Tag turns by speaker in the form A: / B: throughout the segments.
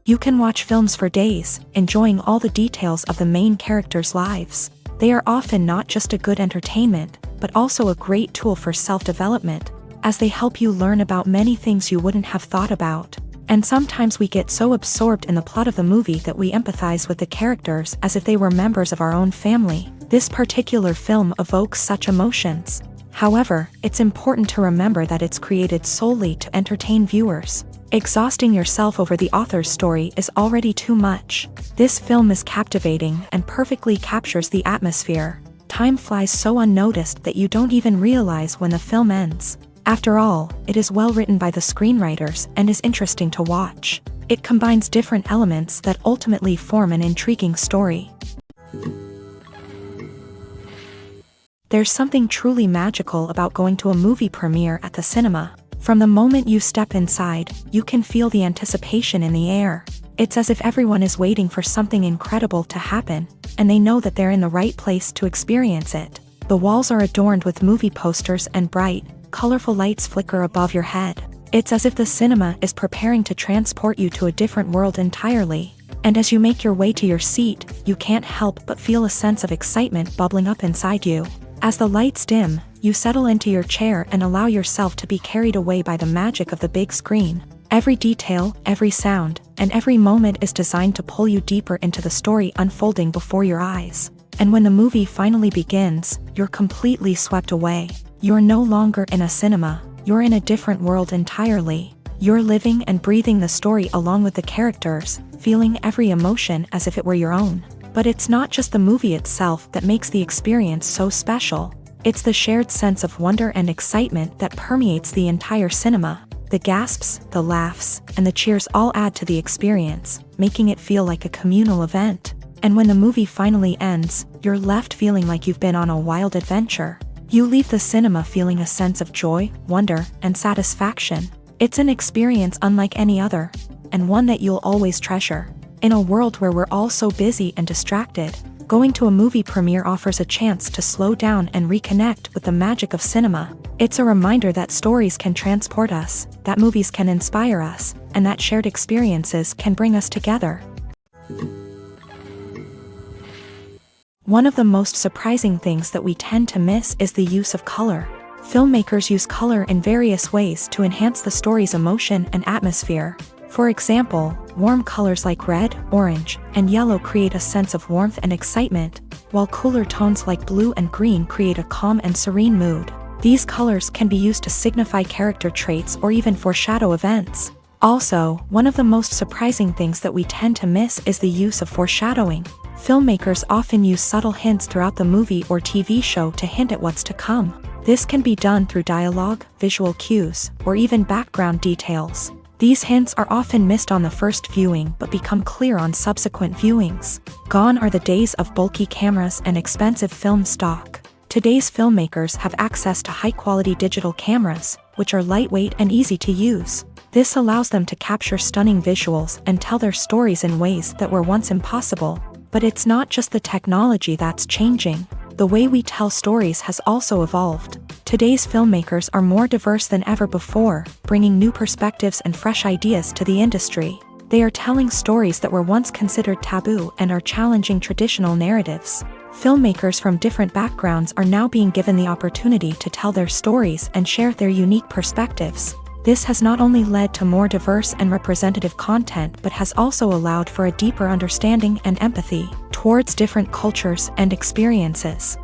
A: You can watch films for days, enjoying all the details of the main characters' lives. They are often not just a good entertainment, but also a great tool for self-development, as they help you learn about many things you wouldn't have thought about. And sometimes we get so absorbed in the plot of the movie that we empathize with the characters as if they were members of our own family. This particular film evokes such emotions. However, it's important to remember that it's created solely to entertain viewers. Exhausting yourself over the author's story is already too much. This film is captivating and perfectly captures the atmosphere. Time flies so unnoticed that you don't even realize when the film ends. After all, it is well written by the screenwriters and is interesting to watch. It combines different elements that ultimately form an intriguing story. There's something truly magical about going to a movie premiere at the cinema. From the moment you step inside, you can feel the anticipation in the air. It's as if everyone is waiting for something incredible to happen, and they know that they're in the right place to experience it. The walls are adorned with movie posters and bright, colorful lights flicker above your head. It's as if the cinema is preparing to transport you to a different world entirely. And as you make your way to your seat, you can't help but feel a sense of excitement bubbling up inside you. As the lights dim, you settle into your chair and allow yourself to be carried away by the magic of the big screen. Every detail, every sound, and every moment is designed to pull you deeper into the story unfolding before your eyes. And when the movie finally begins, you're completely swept away. You're no longer in a cinema, you're in a different world entirely. You're living and breathing the story along with the characters, feeling every emotion as if it were your own. But it's not just the movie itself that makes the experience so special. It's the shared sense of wonder and excitement that permeates the entire cinema. The gasps, the laughs, and the cheers all add to the experience, making it feel like a communal event. And when the movie finally ends, you're left feeling like you've been on a wild adventure. You leave the cinema feeling a sense of joy, wonder, and satisfaction. It's an experience unlike any other, and one that you'll always treasure. In a world where we're all so busy and distracted, going to a movie premiere offers a chance to slow down and reconnect with the magic of cinema. It's a reminder that stories can transport us, that movies can inspire us, and that shared experiences can bring us together. One of the most surprising things that we tend to miss is the use of color. Filmmakers use color in various ways to enhance the story's emotion and atmosphere. For example, warm colors like red, orange, and yellow create a sense of warmth and excitement, while cooler tones like blue and green create a calm and serene mood. These colors can be used to signify character traits or even foreshadow events. Also, one of the most surprising things that we tend to miss is the use of foreshadowing. Filmmakers often use subtle hints throughout the movie or TV show to hint at what's to come. This can be done through dialogue, visual cues, or even background details. These hints are often missed on the first viewing but become clear on subsequent viewings. Gone are the days of bulky cameras and expensive film stock. Today's filmmakers have access to high-quality digital cameras, which are lightweight and easy to use. This allows them to capture stunning visuals and tell their stories in ways that were once impossible. But it's not just the technology that's changing. The way we tell stories has also evolved. Today's filmmakers are more diverse than ever before, bringing new perspectives and fresh ideas to the industry. They are telling stories that were once considered taboo and are challenging traditional narratives. Filmmakers from different backgrounds are now being given the opportunity to tell their stories and share their unique perspectives. This has not only led to more diverse and representative content but has also allowed for a deeper understanding and empathy towards different cultures and experiences.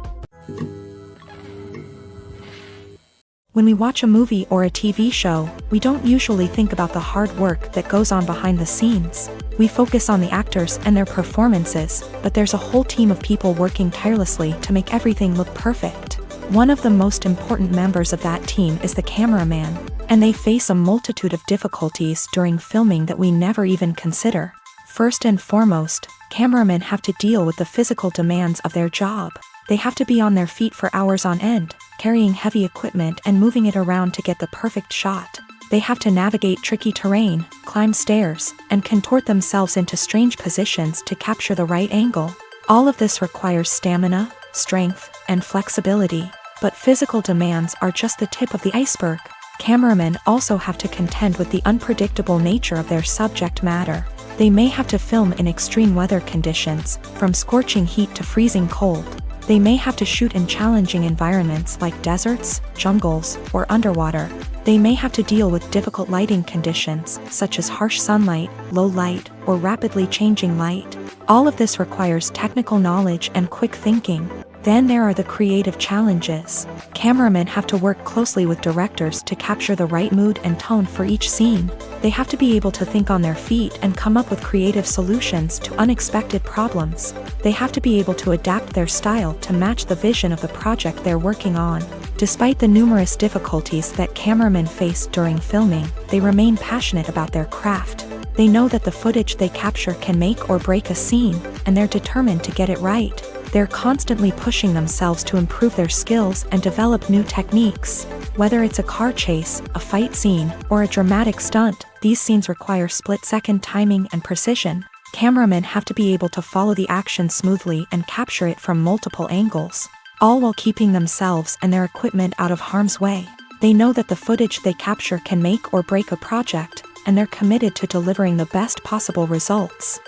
A: When we watch a movie or a TV show, we don't usually think about the hard work that goes on behind the scenes. We focus on the actors and their performances, but there's a whole team of people working tirelessly to make everything look perfect. One of the most important members of that team is the cameraman, and they face a multitude of difficulties during filming that we never even consider. First and foremost, cameramen have to deal with the physical demands of their job. They have to be on their feet for hours on end, carrying heavy equipment and moving it around to get the perfect shot. They have to navigate tricky terrain, climb stairs, and contort themselves into strange positions to capture the right angle. All of this requires stamina, strength, and flexibility. But physical demands are just the tip of the iceberg. Cameramen also have to contend with the unpredictable nature of their subject matter. They may have to film in extreme weather conditions, from scorching heat to freezing cold. They may have to shoot in challenging environments like deserts, jungles, or underwater. They may have to deal with difficult lighting conditions, such as harsh sunlight, low light, or rapidly changing light. All of this requires technical knowledge and quick thinking. Then there are the creative challenges. Cameramen have to work closely with directors to capture the right mood and tone for each scene. They have to be able to think on their feet and come up with creative solutions to unexpected problems. They have to be able to adapt their style to match the vision of the project they're working on. Despite the numerous difficulties that cameramen face during filming, they remain passionate about their craft. They know that the footage they capture can make or break a scene, and they're determined to get it right. They're constantly pushing themselves to improve their skills and develop new techniques. Whether it's a car chase, a fight scene, or a dramatic stunt, these scenes require split-second timing and precision. Cameramen have to be able to follow the action smoothly and capture it from multiple angles, all while keeping themselves and their equipment out of harm's way. They know that the footage they capture can make or break a project, and they're committed to delivering the best possible results.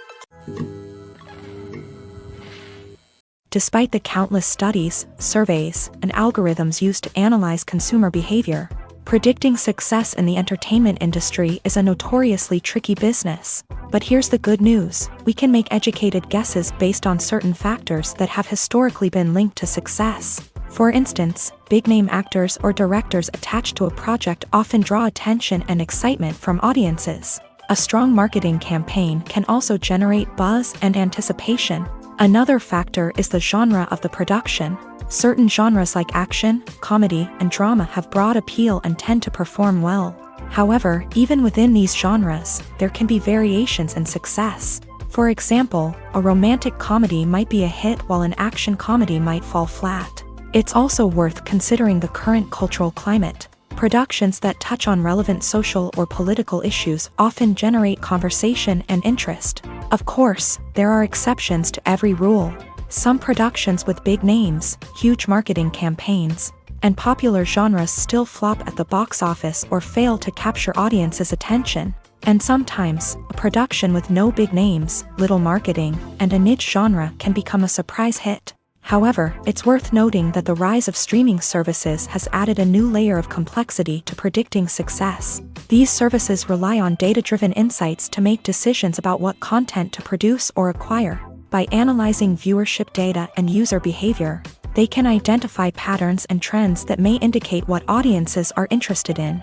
A: Despite the countless studies, surveys, and algorithms used to analyze consumer behavior, predicting success in the entertainment industry is a notoriously tricky business. But here's the good news: we can make educated guesses based on certain factors that have historically been linked to success. For instance, big-name actors or directors attached to a project often draw attention and excitement from audiences. A strong marketing campaign can also generate buzz and anticipation. Another factor is the genre of the production. Certain genres like action, comedy, and drama have broad appeal and tend to perform well. However, even within these genres, there can be variations in success. For example, a romantic comedy might be a hit while an action comedy might fall flat. It's also worth considering the current cultural climate. Productions that touch on relevant social or political issues often generate conversation and interest. Of course, there are exceptions to every rule. Some productions with big names, huge marketing campaigns, and popular genres still flop at the box office or fail to capture audiences' attention. And sometimes, a production with no big names, little marketing, and a niche genre can become a surprise hit. However, it's worth noting that the rise of streaming services has added a new layer of complexity to predicting success. These services rely on data-driven insights to make decisions about what content to produce or acquire. By analyzing viewership data and user behavior, they can identify patterns and trends that may indicate what audiences are interested in.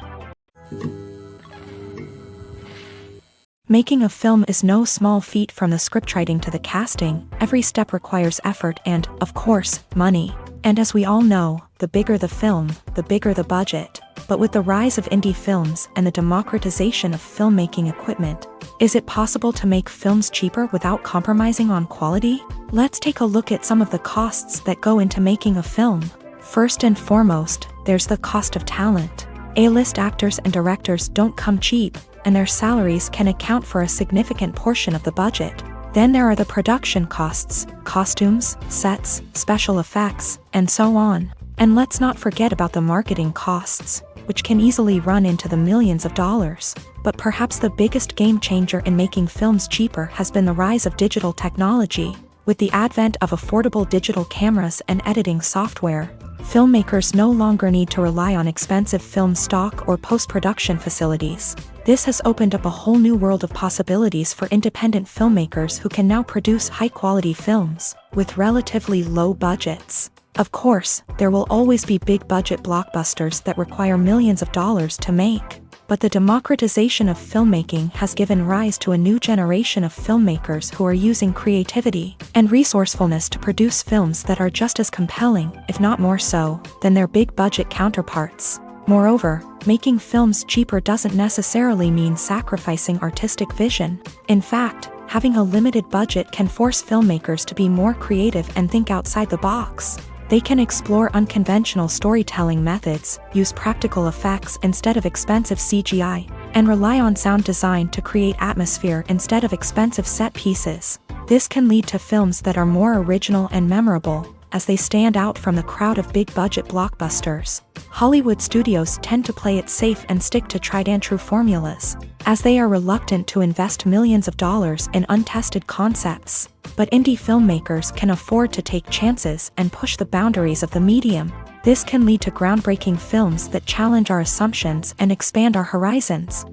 A: Making a film is no small feat. From the scriptwriting to the casting, every step requires effort and, of course, money. And as we all know, the bigger the film, the bigger the budget. But with the rise of indie films and the democratization of filmmaking equipment, is it possible to make films cheaper without compromising on quality? Let's take a look at some of the costs that go into making a film. First and foremost, there's the cost of talent. A-list actors and directors don't come cheap, and their salaries can account for a significant portion of the budget. Then there are the production costs, costumes, sets, special effects, and so on. And let's not forget about the marketing costs, which can easily run into the millions of dollars. But perhaps the biggest game changer in making films cheaper has been the rise of digital technology. With the advent of affordable digital cameras and editing software, filmmakers no longer need to rely on expensive film stock or post-production facilities. This has opened up a whole new world of possibilities for independent filmmakers who can now produce high-quality films with relatively low budgets. Of course, there will always be big-budget blockbusters that require millions of dollars to make. But the democratization of filmmaking has given rise to a new generation of filmmakers who are using creativity and resourcefulness to produce films that are just as compelling, if not more so, than their big-budget counterparts. Moreover, making films cheaper doesn't necessarily mean sacrificing artistic vision. In fact, having a limited budget can force filmmakers to be more creative and think outside the box. They can explore unconventional storytelling methods, use practical effects instead of expensive CGI, and rely on sound design to create atmosphere instead of expensive set pieces. This can lead to films that are more original and memorable, as they stand out from the crowd of big-budget blockbusters. Hollywood studios tend to play it safe and stick to tried-and-true formulas, as they are reluctant to invest millions of dollars in untested concepts. But indie filmmakers can afford to take chances and push the boundaries of the medium. This can lead to groundbreaking films that challenge our assumptions and expand our horizons.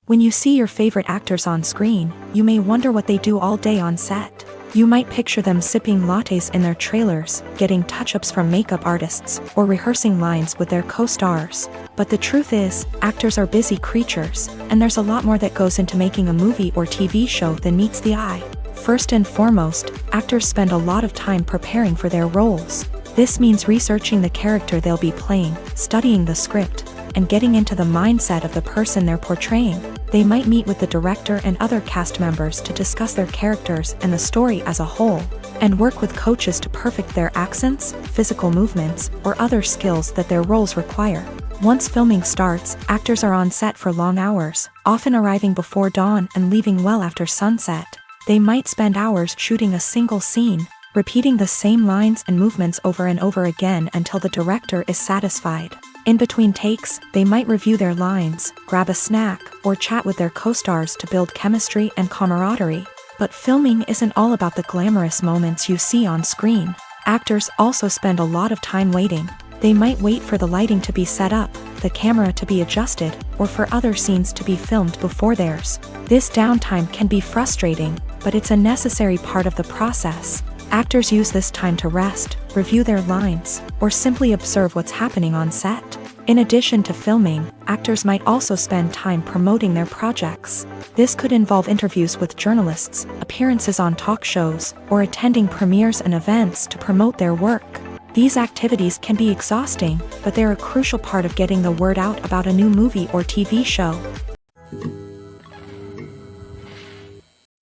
A: When you see your favorite actors on screen, you may wonder what they do all day on set. You might picture them sipping lattes in their trailers, getting touch-ups from makeup artists, or rehearsing lines with their co-stars. But the truth is, actors are busy creatures, and there's a lot more that goes into making a movie or TV show than meets the eye. First and foremost, actors spend a lot of time preparing for their roles. This means researching the character they'll be playing, studying the script, and getting into the mindset of the person they're portraying. They might meet with the director and other cast members to discuss their characters and the story as a whole, and work with coaches to perfect their accents, physical movements, or other skills that their roles require. Once filming starts, actors are on set for long hours, often arriving before dawn and leaving well after sunset. They might spend hours shooting a single scene, repeating the same lines and movements over and over again until the director is satisfied. In between takes, they might review their lines, grab a snack, or chat with their co-stars to build chemistry and camaraderie. But filming isn't all about the glamorous moments you see on screen. Actors also spend a lot of time waiting. They might wait for the lighting to be set up, the camera to be adjusted, or for other scenes to be filmed before theirs. This downtime can be frustrating, but it's a necessary part of the process. Actors use this time to rest, review their lines, or simply observe what's happening on set. In addition to filming, actors might also spend time promoting their projects. This could involve interviews with journalists, appearances on talk shows, or attending premieres and events to promote their work. These activities can be exhausting, but they're a crucial part of getting the word out about a new movie or TV show.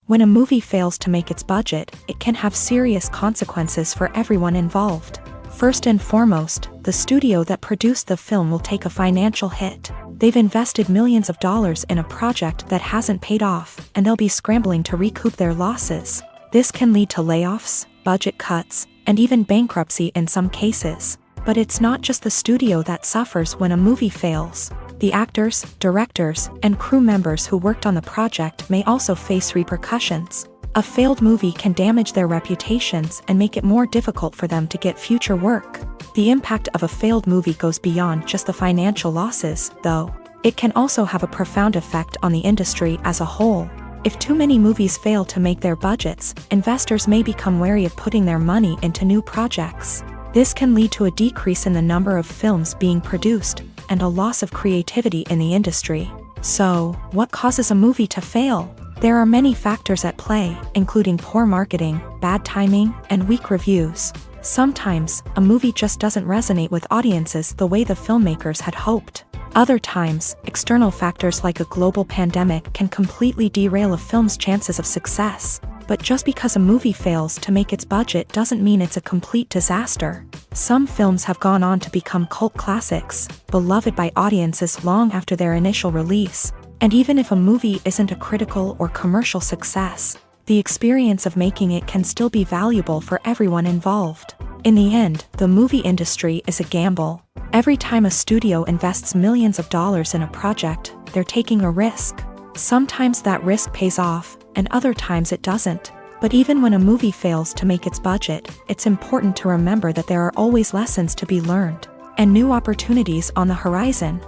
A: When a movie fails to make its budget, it can have serious consequences for everyone involved. First and foremost, the studio that produced the film will take a financial hit. They've invested millions of dollars in a project that hasn't paid off, and they'll be scrambling to recoup their losses. This can lead to layoffs, budget cuts, and even bankruptcy in some cases. But it's not just the studio that suffers when a movie fails. The actors, directors, and crew members who worked on the project may also face repercussions. A failed movie can damage their reputations and make it more difficult for them to get future work. The impact of a failed movie goes beyond just the financial losses, though. It can also have a profound effect on the industry as a whole. If too many movies fail to make their budgets, investors may become wary of putting their money into new projects. This can lead to a decrease in the number of films being produced, and a loss of creativity in the industry. So, what causes a movie to fail? There are many factors at play, including poor marketing, bad timing, and weak reviews. Sometimes, a movie just doesn't resonate with audiences the way the filmmakers had hoped. Other times, external factors like a global pandemic can completely derail a film's chances of success. But just because a movie fails to make its budget doesn't mean it's a complete disaster. Some films have gone on to become cult classics, beloved by audiences long after their initial release. And even if a movie isn't a critical or commercial success, the experience of making it can still be valuable for everyone involved. In the end, the movie industry is a gamble. Every time a studio invests millions of dollars in a project, they're taking a risk. Sometimes that risk pays off, and other times it doesn't. But even when a movie fails to make its budget, it's important to remember that there are always lessons to be learned, and new opportunities on the horizon.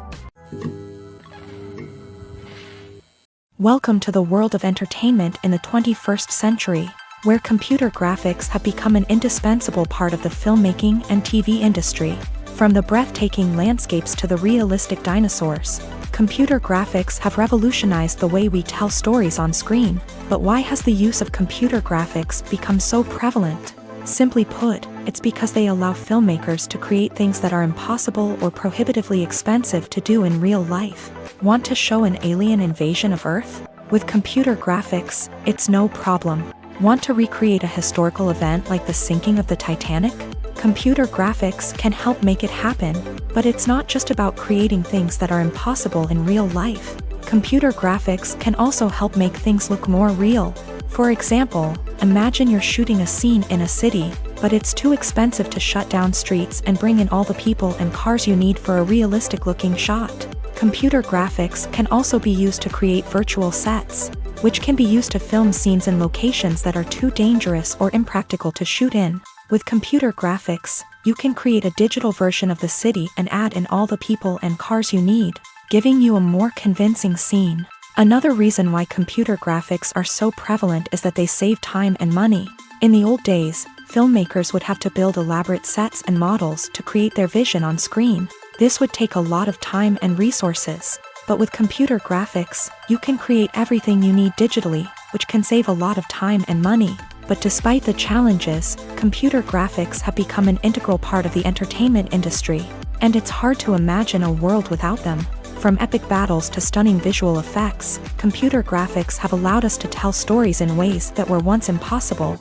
A: Welcome to the world of entertainment in the 21st century, where computer graphics have become an indispensable part of the filmmaking and TV industry. From the breathtaking landscapes to the realistic dinosaurs, computer graphics have revolutionized the way we tell stories on screen. But why has the use of computer graphics become so prevalent? Simply put, it's because they allow filmmakers to create things that are impossible or prohibitively expensive to do in real life. Want to show an alien invasion of Earth? With computer graphics, it's no problem. Want to recreate a historical event like the sinking of the Titanic? Computer graphics can help make it happen. But it's not just about creating things that are impossible in real life. Computer graphics can also help make things look more real. For example, imagine you're shooting a scene in a city. but it's too expensive to shut down streets and bring in all the people and cars you need for a realistic-looking shot. Computer graphics can also be used to create virtual sets, which can be used to film scenes in locations that are too dangerous or impractical to shoot in. With computer graphics, you can create a digital version of the city and add in all the people and cars you need, giving you a more convincing scene. Another reason why computer graphics are so prevalent is that they save time and money. In the old days, filmmakers would have to build elaborate sets and models to create their vision on screen. This would take a lot of time and resources. But with computer graphics, you can create everything you need digitally, which can save a lot of time and money. But despite the challenges, computer graphics have become an integral part of the entertainment industry, and it's hard to imagine a world without them. From epic battles to stunning visual effects, computer graphics have allowed us to tell stories in ways that were once impossible.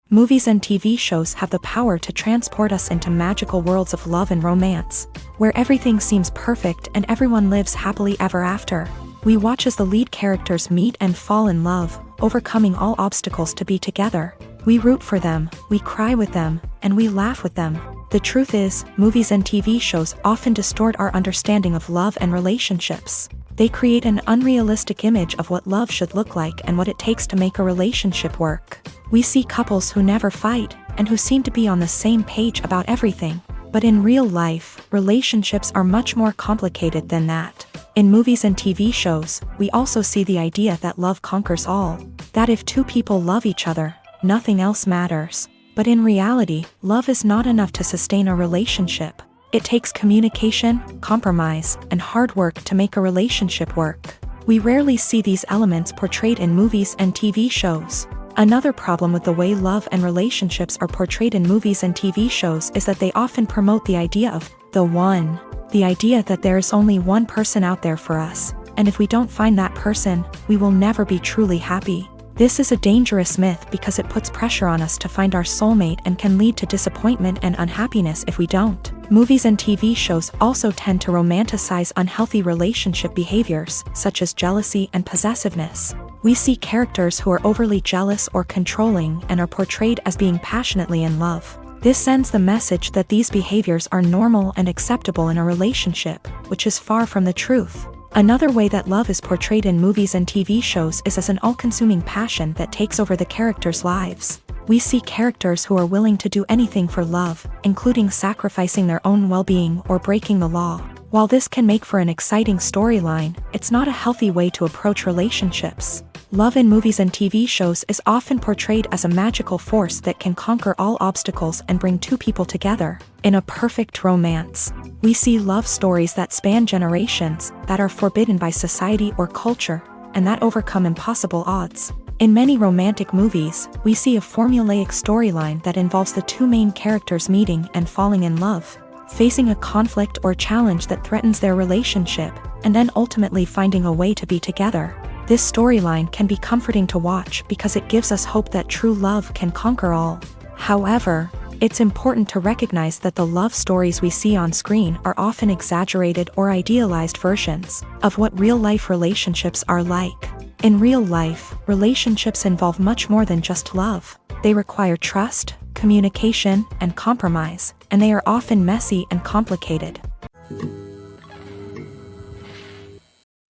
A: Movies and TV shows have the power to transport us into magical worlds of love and romance, where everything seems perfect and everyone lives happily ever after. We watch as the lead characters meet and fall in love, overcoming all obstacles to be together. We root for them, we cry with them, and we laugh with them. The truth is, movies and TV shows often distort our understanding of love and relationships. They create an unrealistic image of what love should look like and what it takes to make a relationship work. We see couples who never fight, and who seem to be on the same page about everything. But in real life, relationships are much more complicated than that. In movies and TV shows, we also see the idea that love conquers all. That if two people love each other, nothing else matters. But in reality, love is not enough to sustain a relationship. It takes communication, compromise, and hard work to make a relationship work. We rarely see these elements portrayed in movies and TV shows. Another problem with the way love and relationships are portrayed in movies and TV shows is that they often promote the idea of the one. The idea that there is only one person out there for us, and if we don't find that person, we will never be truly happy. This is a dangerous myth because it puts pressure on us to find our soulmate and can lead to disappointment and unhappiness if we don't. Movies and TV shows also tend to romanticize unhealthy relationship behaviors, such as jealousy and possessiveness. We see characters who are overly jealous or controlling and are portrayed as being passionately in love. This sends the message that these behaviors are normal and acceptable in a relationship, which is far from the truth. Another way that love is portrayed in movies and TV shows is as an all-consuming passion that takes over the characters' lives. We see characters who are willing to do anything for love, including sacrificing their own well-being or breaking the law. While this can make for an exciting storyline, it's not a healthy way to approach relationships. Love in movies and TV shows is often portrayed as a magical force that can conquer all obstacles and bring two people together. In a perfect romance, we see love stories that span generations, that are forbidden by society or culture, and that overcome impossible odds. In many romantic movies, we see a formulaic storyline that involves the two main characters meeting and falling in love, facing a conflict or challenge that threatens their relationship, and then ultimately finding a way to be together. This storyline can be comforting to watch because it gives us hope that true love can conquer all. However, it's important to recognize that the love stories we see on screen are often exaggerated or idealized versions of what real-life relationships are like. In real life, relationships involve much more than just love. They require trust, communication, and compromise, and they are often messy and complicated.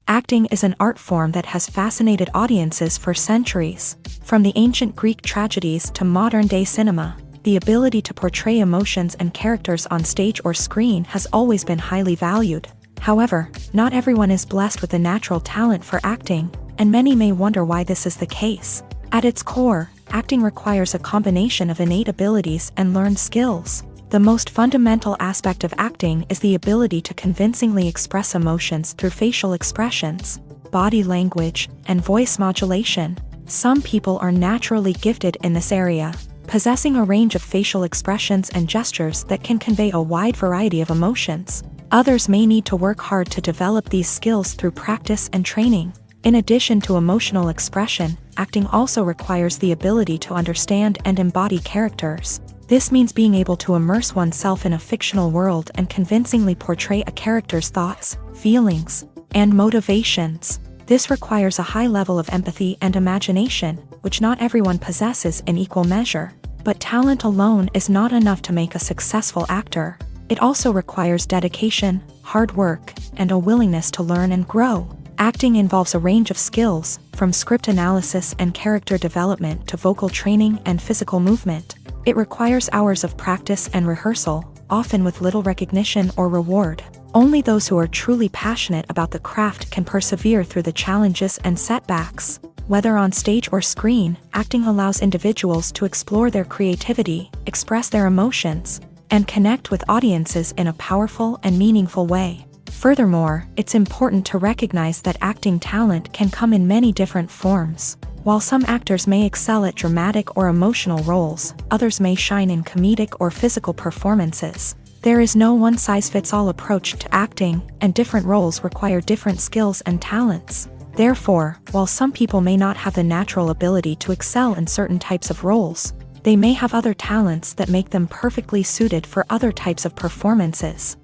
A: Acting is an art form that has fascinated audiences for centuries. From the ancient Greek tragedies to modern-day cinema, the ability to portray emotions and characters on stage or screen has always been highly valued. However, not everyone is blessed with a natural talent for acting, and many may wonder why this is the case. At its core, acting requires a combination of innate abilities and learned skills. The most fundamental aspect of acting is the ability to convincingly express emotions through facial expressions, body language, and voice modulation. Some people are naturally gifted in this area, possessing a range of facial expressions and gestures that can convey a wide variety of emotions. Others may need to work hard to develop these skills through practice and training. In addition to emotional expression, acting also requires the ability to understand and embody characters. This means being able to immerse oneself in a fictional world and convincingly portray a character's thoughts, feelings, and motivations. This requires a high level of empathy and imagination, which not everyone possesses in equal measure. But talent alone is not enough to make a successful actor. It also requires dedication, hard work, and a willingness to learn and grow. Acting involves a range of skills, from script analysis and character development to vocal training and physical movement. It requires hours of practice and rehearsal, often with little recognition or reward. Only those who are truly passionate about the craft can persevere through the challenges and setbacks. Whether on stage or screen, acting allows individuals to explore their creativity, express their emotions, and connect with audiences in a powerful and meaningful way. Furthermore, it's important to recognize that acting talent can come in many different forms. While some actors may excel at dramatic or emotional roles, others may shine in comedic or physical performances. There is no one-size-fits-all approach to acting, and different roles require different skills and talents. Therefore, while some people may not have the natural ability to excel in certain types of roles, they may have other talents that make them perfectly suited for other types of performances.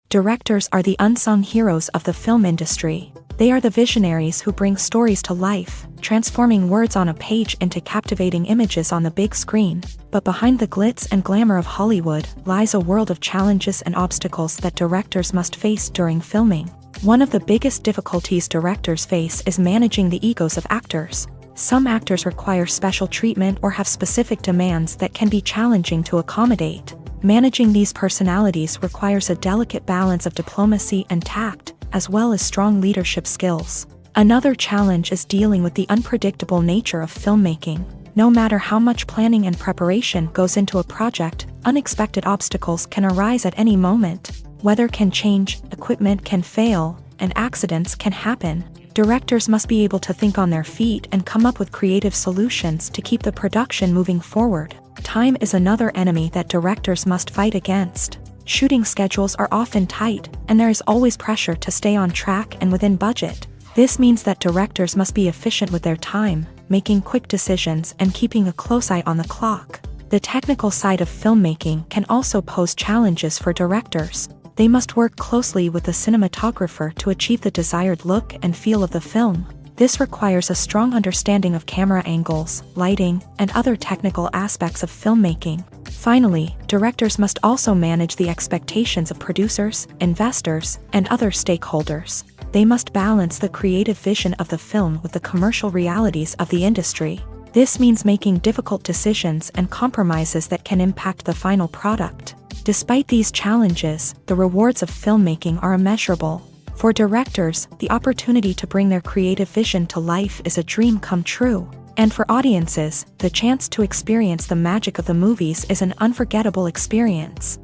A: Directors are the unsung heroes of the film industry. They are the visionaries who bring stories to life, transforming words on a page into captivating images on the big screen. But behind the glitz and glamour of Hollywood lies a world of challenges and obstacles that directors must face during filming. One of the biggest difficulties directors face is managing the egos of actors. Some actors require special treatment or have specific demands that can be challenging to accommodate. Managing these personalities requires a delicate balance of diplomacy and tact, as well as strong leadership skills. Another challenge is dealing with the unpredictable nature of filmmaking. No matter how much planning and preparation goes into a project, unexpected obstacles can arise at any moment. Weather can change, equipment can fail, and accidents can happen. Directors must be able to think on their feet and come up with creative solutions to keep the production moving forward. Time is another enemy that directors must fight against. Shooting schedules are often tight, and there is always pressure to stay on track and within budget. This means that directors must be efficient with their time, making quick decisions and keeping a close eye on the clock. The technical side of filmmaking can also pose challenges for directors. They must work closely with the cinematographer to achieve the desired look and feel of the film. This requires a strong understanding of camera angles, lighting, and other technical aspects of filmmaking. Finally, directors must also manage the expectations of producers, investors, and other stakeholders. They must balance the creative vision of the film with the commercial realities of the industry. This means making difficult decisions and compromises that can impact the final product. Despite these challenges, the rewards of filmmaking are immeasurable. For directors, the opportunity to bring their creative vision to life is a dream come true. And for audiences, the chance to experience the magic of the movies is an unforgettable experience.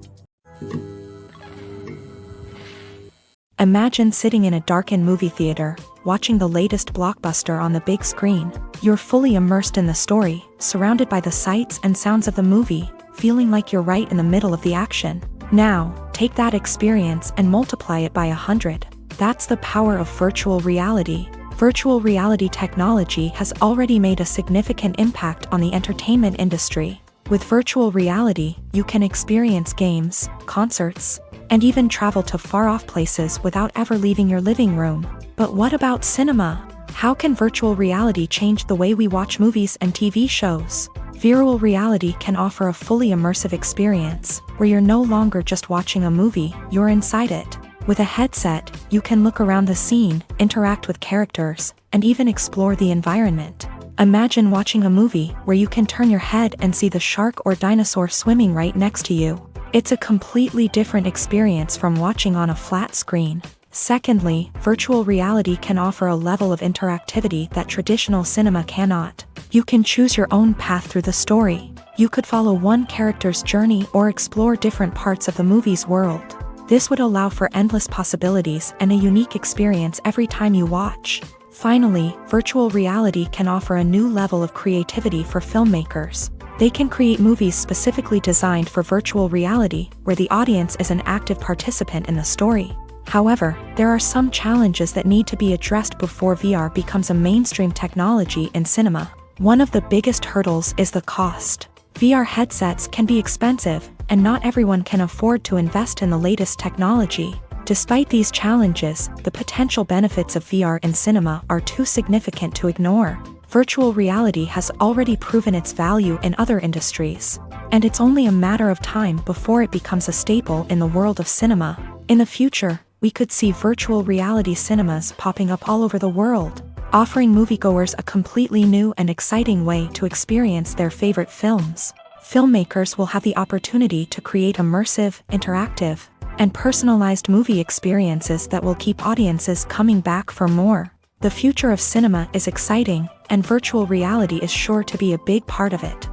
A: Imagine sitting in a darkened movie theater, watching the latest blockbuster on the big screen. You're fully immersed in the story, surrounded by the sights and sounds of the movie, feeling like you're right in the middle of the action. Now, take that experience and multiply it by 100. That's the power of virtual reality. Virtual reality technology has already made a significant impact on the entertainment industry. With virtual reality, you can experience games, concerts, and even travel to far-off places without ever leaving your living room. But what about cinema? How can virtual reality change the way we watch movies and TV shows? Virtual reality can offer a fully immersive experience, where you're no longer just watching a movie, you're inside it. With a headset, you can look around the scene, interact with characters, and even explore the environment. Imagine watching a movie where you can turn your head and see the shark or dinosaur swimming right next to you. It's a completely different experience from watching on a flat screen. Secondly, virtual reality can offer a level of interactivity that traditional cinema cannot. You can choose your own path through the story. You could follow one character's journey or explore different parts of the movie's world. This would allow for endless possibilities and a unique experience every time you watch. Finally, virtual reality can offer a new level of creativity for filmmakers. They can create movies specifically designed for virtual reality, where the audience is an active participant in the story. However, there are some challenges that need to be addressed before VR becomes a mainstream technology in cinema. One of the biggest hurdles is the cost. VR headsets can be expensive, and not everyone can afford to invest in the latest technology. Despite these challenges, the potential benefits of VR in cinema are too significant to ignore. Virtual reality has already proven its value in other industries, and it's only a matter of time before it becomes a staple in the world of cinema. In the future, we could see virtual reality cinemas popping up all over the world, offering moviegoers a completely new and exciting way to experience their favorite films. Filmmakers will have the opportunity to create immersive, interactive, and personalized movie experiences that will keep audiences coming back for more. The future of cinema is exciting, and virtual reality is sure to be a big part of it.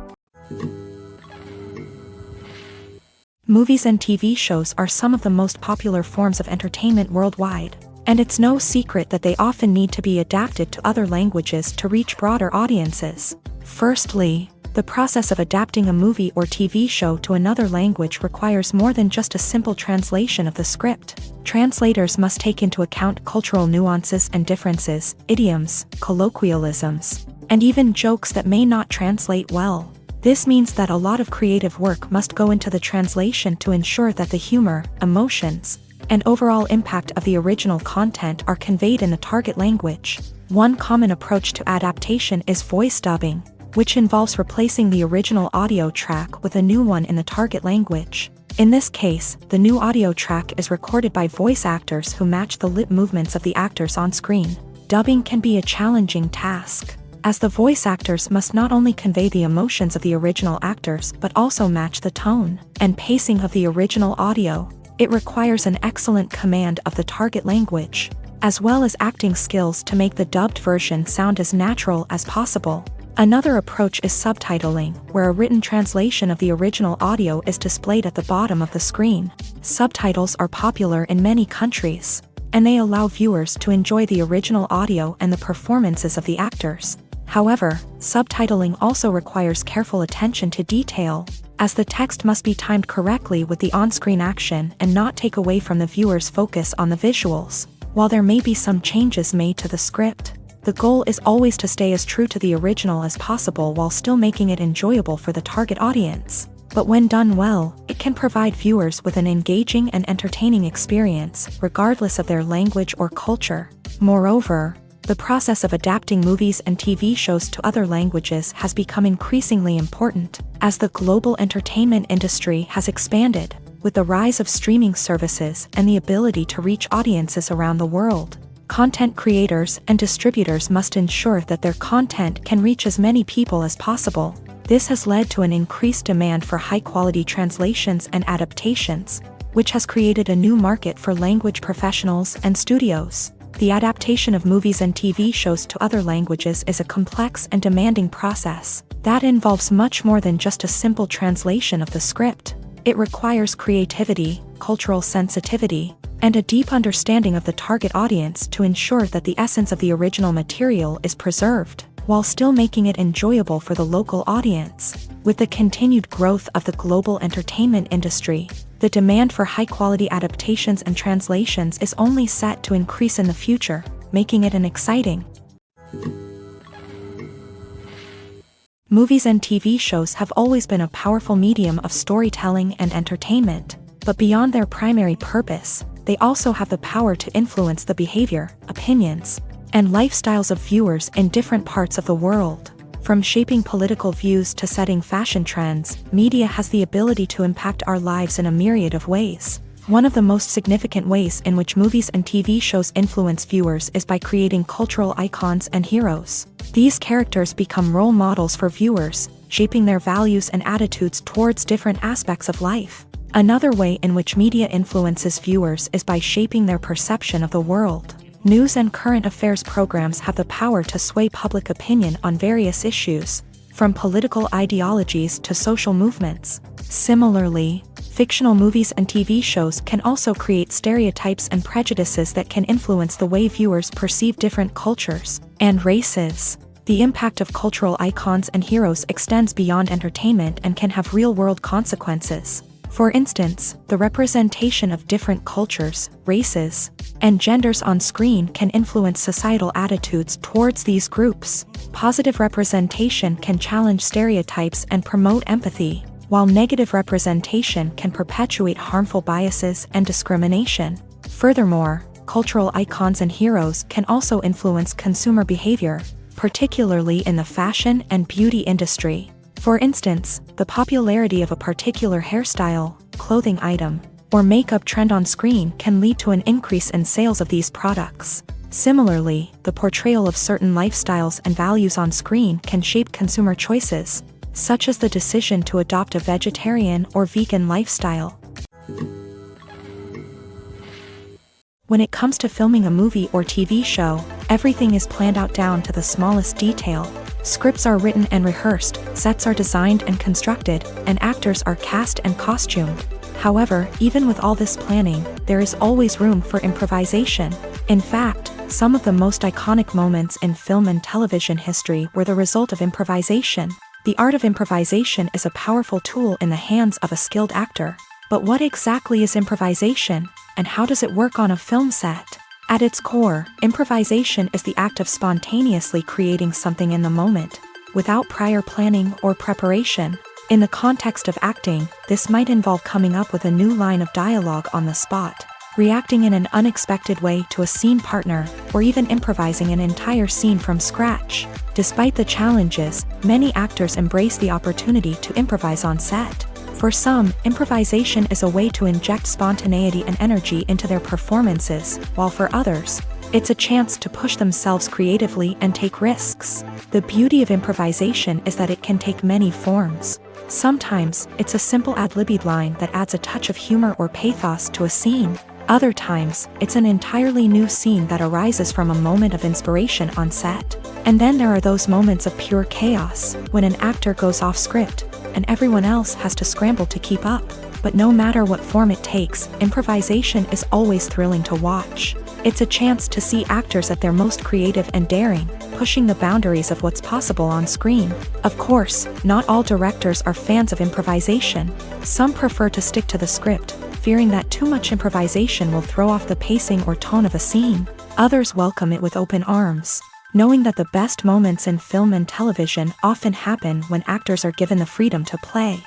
A: Movies and TV shows are some of the most popular forms of entertainment worldwide, and it's no secret that they often need to be adapted to other languages to reach broader audiences. Firstly, the process of adapting a movie or TV show to another language requires more than just a simple translation of the script. Translators must take into account cultural nuances and differences, idioms, colloquialisms, and even jokes that may not translate well. This means that a lot of creative work must go into the translation to ensure that the humor, emotions, and overall impact of the original content are conveyed in the target language. One common approach to adaptation is voice dubbing, which involves replacing the original audio track with a new one in the target language. In this case, the new audio track is recorded by voice actors who match the lip movements of the actors on screen. Dubbing can be a challenging task, as the voice actors must not only convey the emotions of the original actors but also match the tone and pacing of the original audio. It requires an excellent command of the target language, as well as acting skills to make the dubbed version sound as natural as possible. Another approach is subtitling, where a written translation of the original audio is displayed at the bottom of the screen. Subtitles are popular in many countries, and they allow viewers to enjoy the original audio and the performances of the actors. However, subtitling also requires careful attention to detail, as the text must be timed correctly with the on-screen action and not take away from the viewer's focus on the visuals. While there may be some changes made to the script, the goal is always to stay as true to the original as possible while still making it enjoyable for the target audience. But when done well, it can provide viewers with an engaging and entertaining experience, regardless of their language or culture. Moreover, the process of adapting movies and TV shows to other languages has become increasingly important, as the global entertainment industry has expanded, with the rise of streaming services and the ability to reach audiences around the world. Content creators and distributors must ensure that their content can reach as many people as possible. This has led to an increased demand for high-quality translations and adaptations, which has created a new market for language professionals and studios. The adaptation of movies and TV shows to other languages is a complex and demanding process that involves much more than just a simple translation of the script. It requires creativity, cultural sensitivity, and a deep understanding of the target audience to ensure that the essence of the original material is preserved, while still making it enjoyable for the local audience. With the continued growth of the global entertainment industry, the demand for high-quality adaptations and translations is only set to increase in the future, making it an exciting. Movies and TV shows have always been a powerful medium of storytelling and entertainment, but beyond their primary purpose, they also have the power to influence the behavior, opinions, and lifestyles of viewers in different parts of the world. From shaping political views to setting fashion trends, media has the ability to impact our lives in a myriad of ways. One of the most significant ways in which movies and TV shows influence viewers is by creating cultural icons and heroes. These characters become role models for viewers, shaping their values and attitudes towards different aspects of life. Another way in which media influences viewers is by shaping their perception of the world. News and current affairs programs have the power to sway public opinion on various issues, from political ideologies to social movements. Similarly, fictional movies and TV shows can also create stereotypes and prejudices that can influence the way viewers perceive different cultures and races. The impact of cultural icons and heroes extends beyond entertainment and can have real-world consequences. For instance, the representation of different cultures, races, and genders on screen can influence societal attitudes towards these groups. Positive representation can challenge stereotypes and promote empathy, while negative representation can perpetuate harmful biases and discrimination. Furthermore, cultural icons and heroes can also influence consumer behavior, particularly in the fashion and beauty industry. For instance, the popularity of a particular hairstyle, clothing item, or makeup trend on screen can lead to an increase in sales of these products. Similarly, the portrayal of certain lifestyles and values on screen can shape consumer choices, such as the decision to adopt a vegetarian or vegan lifestyle. When it comes to filming a movie or TV show, everything is planned out down to the smallest detail. Scripts are written and rehearsed, sets are designed and constructed, and actors are cast and costumed. However, even with all this planning, there is always room for improvisation. In fact, some of the most iconic moments in film and television history were the result of improvisation. The art of improvisation is a powerful tool in the hands of a skilled actor. But what exactly is improvisation, and how does it work on a film set? At its core, improvisation is the act of spontaneously creating something in the moment, without prior planning or preparation. In the context of acting, this might involve coming up with a new line of dialogue on the spot, reacting in an unexpected way to a scene partner, or even improvising an entire scene from scratch. Despite the challenges, many actors embrace the opportunity to improvise on set. For some, improvisation is a way to inject spontaneity and energy into their performances, while for others, it's a chance to push themselves creatively and take risks. The beauty of improvisation is that it can take many forms. Sometimes, it's a simple ad-libbed line that adds a touch of humor or pathos to a scene. Other times, it's an entirely new scene that arises from a moment of inspiration on set. And then there are those moments of pure chaos, when an actor goes off script, and everyone else has to scramble to keep up. But no matter what form it takes, improvisation is always thrilling to watch. It's a chance to see actors at their most creative and daring, pushing the boundaries of what's possible on screen. Of course, not all directors are fans of improvisation. Some prefer to stick to the script, fearing that too much improvisation will throw off the pacing or tone of a scene. Others welcome it with open arms, knowing that the best moments in film and television often happen when actors are given the freedom to play.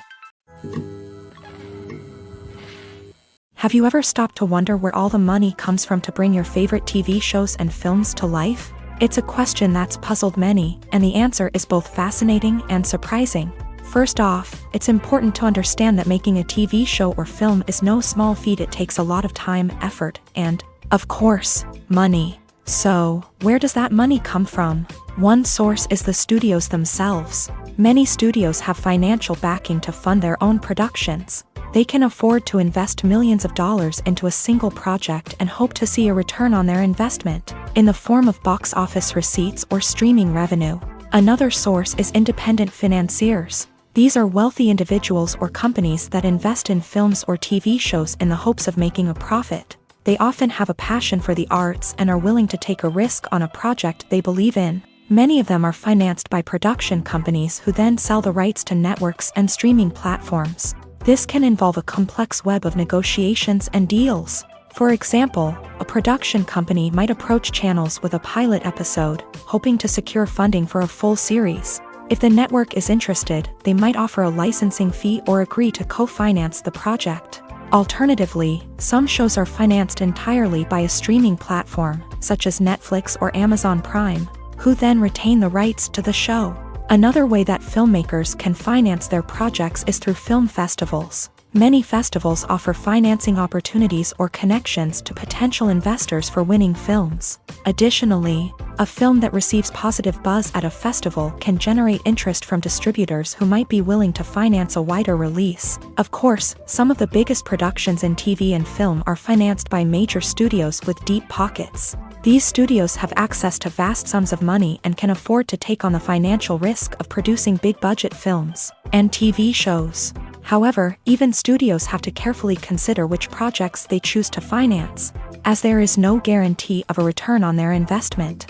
A: Have you ever stopped to wonder where all the money comes from to bring your favorite TV shows and films to life? It's a question that's puzzled many, and the answer is both fascinating and surprising. First off, it's important to understand that making a TV show or film is no small feat. It takes a lot of time, effort, and, of course, money. So, where does that money come from? One source is the studios themselves. Many studios have financial backing to fund their own productions. They can afford to invest millions of dollars into a single project and hope to see a return on their investment, in the form of box office receipts or streaming revenue. Another source is independent financiers. These are wealthy individuals or companies that invest in films or TV shows in the hopes of making a profit. They often have a passion for the arts and are willing to take a risk on a project they believe in. Many of them are financed by production companies who then sell the rights to networks and streaming platforms. This can involve a complex web of negotiations and deals. For example, a production company might approach channels with a pilot episode, hoping to secure funding for a full series. If the network is interested, they might offer a licensing fee or agree to co-finance the project. Alternatively, some shows are financed entirely by a streaming platform, such as Netflix or Amazon Prime, who then retain the rights to the show. Another way that filmmakers can finance their projects is through film festivals. Many festivals offer financing opportunities or connections to potential investors for winning films. Additionally, a film that receives positive buzz at a festival can generate interest from distributors who might be willing to finance a wider release. Of course, some of the biggest productions in TV and film are financed by major studios with deep pockets. These studios have access to vast sums of money and can afford to take on the financial risk of producing big-budget films and TV shows. However, even studios have to carefully consider which projects they choose to finance, as there is no guarantee of a return on their investment.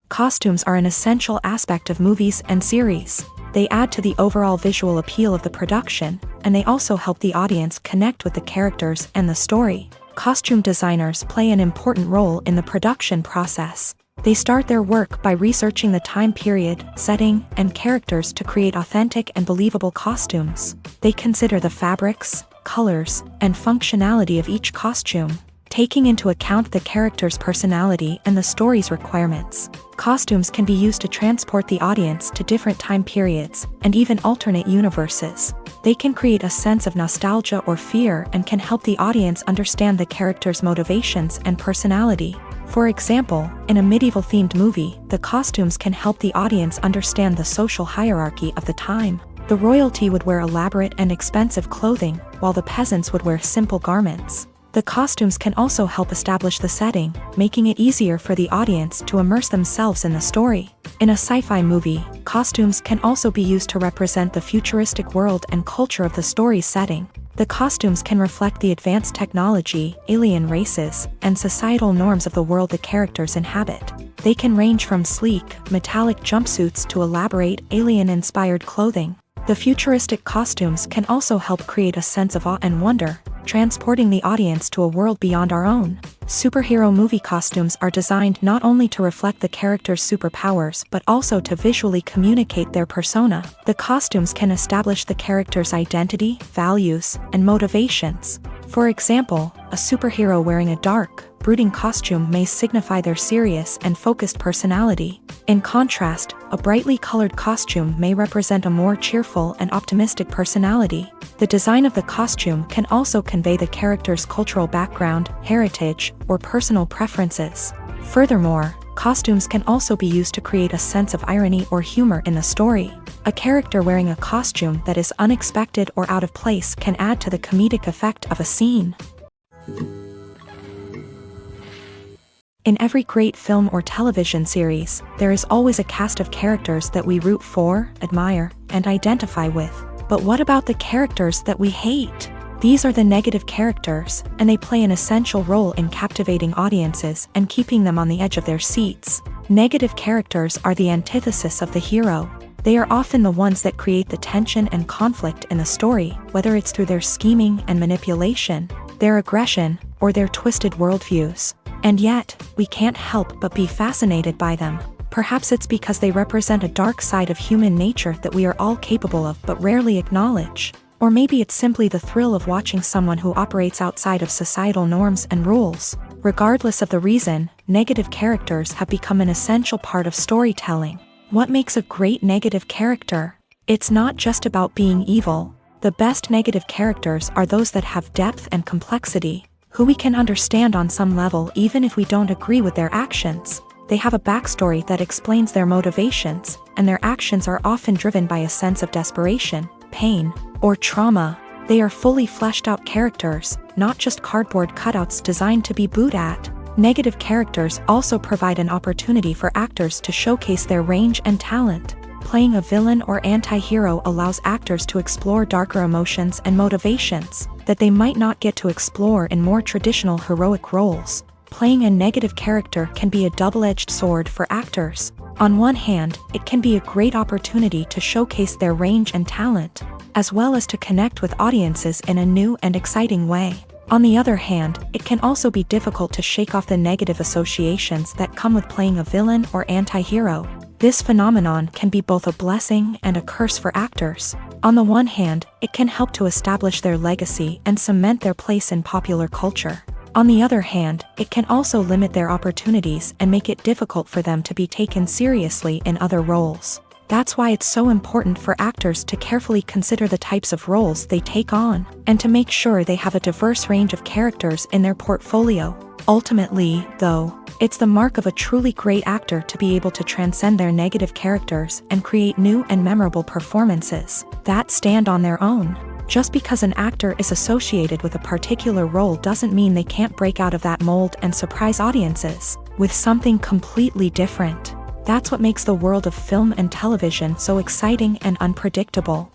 A: Costumes are an essential aspect of movies and series. They add to the overall visual appeal of the production, and they also help the audience connect with the characters and the story. Costume designers play an important role in the production process. They start their work by researching the time period, setting, and characters to create authentic and believable costumes. They consider the fabrics, colors, and functionality of each costume, taking into account the character's personality and the story's requirements. Costumes can be used to transport the audience to different time periods and even alternate universes. They can create a sense of nostalgia or fear and can help the audience understand the character's motivations and personality. For example, in a medieval-themed movie, the costumes can help the audience understand the social hierarchy of the time. The royalty would wear elaborate and expensive clothing, while the peasants would wear simple garments. The costumes can also help establish the setting, making it easier for the audience to immerse themselves in the story. In a sci-fi movie, costumes can also be used to represent the futuristic world and culture of the story's setting. The costumes can reflect the advanced technology, alien races, and societal norms of the world the characters inhabit. They can range from sleek, metallic jumpsuits to elaborate, alien-inspired clothing. The futuristic costumes can also help create a sense of awe and wonder, transporting the audience to a world beyond our own. Superhero movie costumes are designed not only to reflect the character's superpowers but also to visually communicate their persona. The costumes can establish the character's identity, values, and motivations. For example, a superhero wearing a dark, brooding costume may signify their serious and focused personality. In contrast, a brightly colored costume may represent a more cheerful and optimistic personality. The design of the costume can also convey the character's cultural background, heritage, or personal preferences. Furthermore, costumes can also be used to create a sense of irony or humor in the story. A character wearing a costume that is unexpected or out of place can add to the comedic effect of a scene. In every great film or television series, there is always a cast of characters that we root for, admire, and identify with. But what about the characters that we hate? These are the negative characters, and they play an essential role in captivating audiences and keeping them on the edge of their seats. Negative characters are the antithesis of the hero. They are often the ones that create the tension and conflict in the story, whether it's through their scheming and manipulation, their aggression, or their twisted worldviews. And yet, we can't help but be fascinated by them. Perhaps it's because they represent a dark side of human nature that we are all capable of but rarely acknowledge. Or maybe it's simply the thrill of watching someone who operates outside of societal norms and rules. Regardless of the reason, negative characters have become an essential part of storytelling. What makes a great negative character? It's not just about being evil. The best negative characters are those that have depth and complexity, who we can understand on some level even if we don't agree with their actions. They have a backstory that explains their motivations, and their actions are often driven by a sense of desperation, pain, or trauma. They are fully fleshed out characters, not just cardboard cutouts designed to be booed at. Negative characters also provide an opportunity for actors to showcase their range and talent. Playing a villain or anti-hero allows actors to explore darker emotions and motivations that they might not get to explore in more traditional heroic roles. Playing a negative character can be a double-edged sword for actors. On one hand, it can be a great opportunity to showcase their range and talent, as well as to connect with audiences in a new and exciting way. On the other hand, it can also be difficult to shake off the negative associations that come with playing a villain or anti-hero. This phenomenon can be both a blessing and a curse for actors. On the one hand, it can help to establish their legacy and cement their place in popular culture. On the other hand, it can also limit their opportunities and make it difficult for them to be taken seriously in other roles. That's why it's so important for actors to carefully consider the types of roles they take on, and to make sure they have a diverse range of characters in their portfolio. Ultimately, though, it's the mark of a truly great actor to be able to transcend their negative characters and create new and memorable performances that stand on their own. Just because an actor is associated with a particular role doesn't mean they can't break out of that mold and surprise audiences with something completely different. That's what makes the world of film and television so exciting and unpredictable.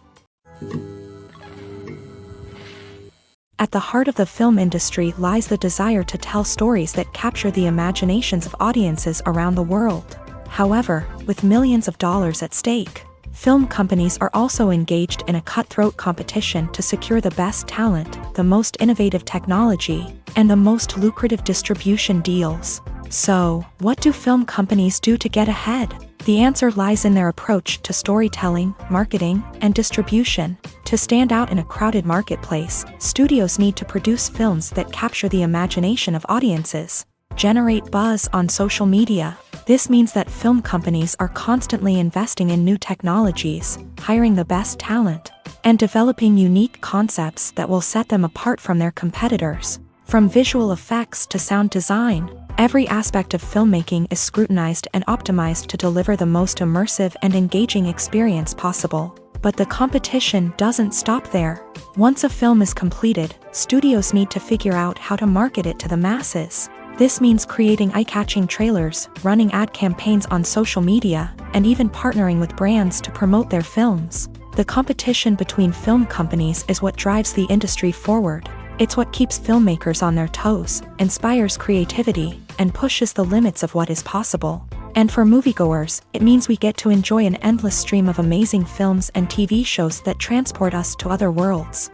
A: At the heart of the film industry lies the desire to tell stories that capture the imaginations of audiences around the world. However, with millions of dollars at stake, film companies are also engaged in a cutthroat competition to secure the best talent, the most innovative technology, and the most lucrative distribution deals. So, what do film companies do to get ahead? The answer lies in their approach to storytelling, marketing, and distribution. To stand out in a crowded marketplace, studios need to produce films that capture the imagination of audiences, generate buzz on social media. This means that film companies are constantly investing in new technologies, hiring the best talent, and developing unique concepts that will set them apart from their competitors. From visual effects to sound design, every aspect of filmmaking is scrutinized and optimized to deliver the most immersive and engaging experience possible. But the competition doesn't stop there. Once a film is completed, studios need to figure out how to market it to the masses. This means creating eye-catching trailers, running ad campaigns on social media, and even partnering with brands to promote their films. The competition between film companies is what drives the industry forward. It's what keeps filmmakers on their toes, inspires creativity, and pushes the limits of what is possible. And for moviegoers, it means we get to enjoy an endless stream of amazing films and TV shows that transport us to other worlds.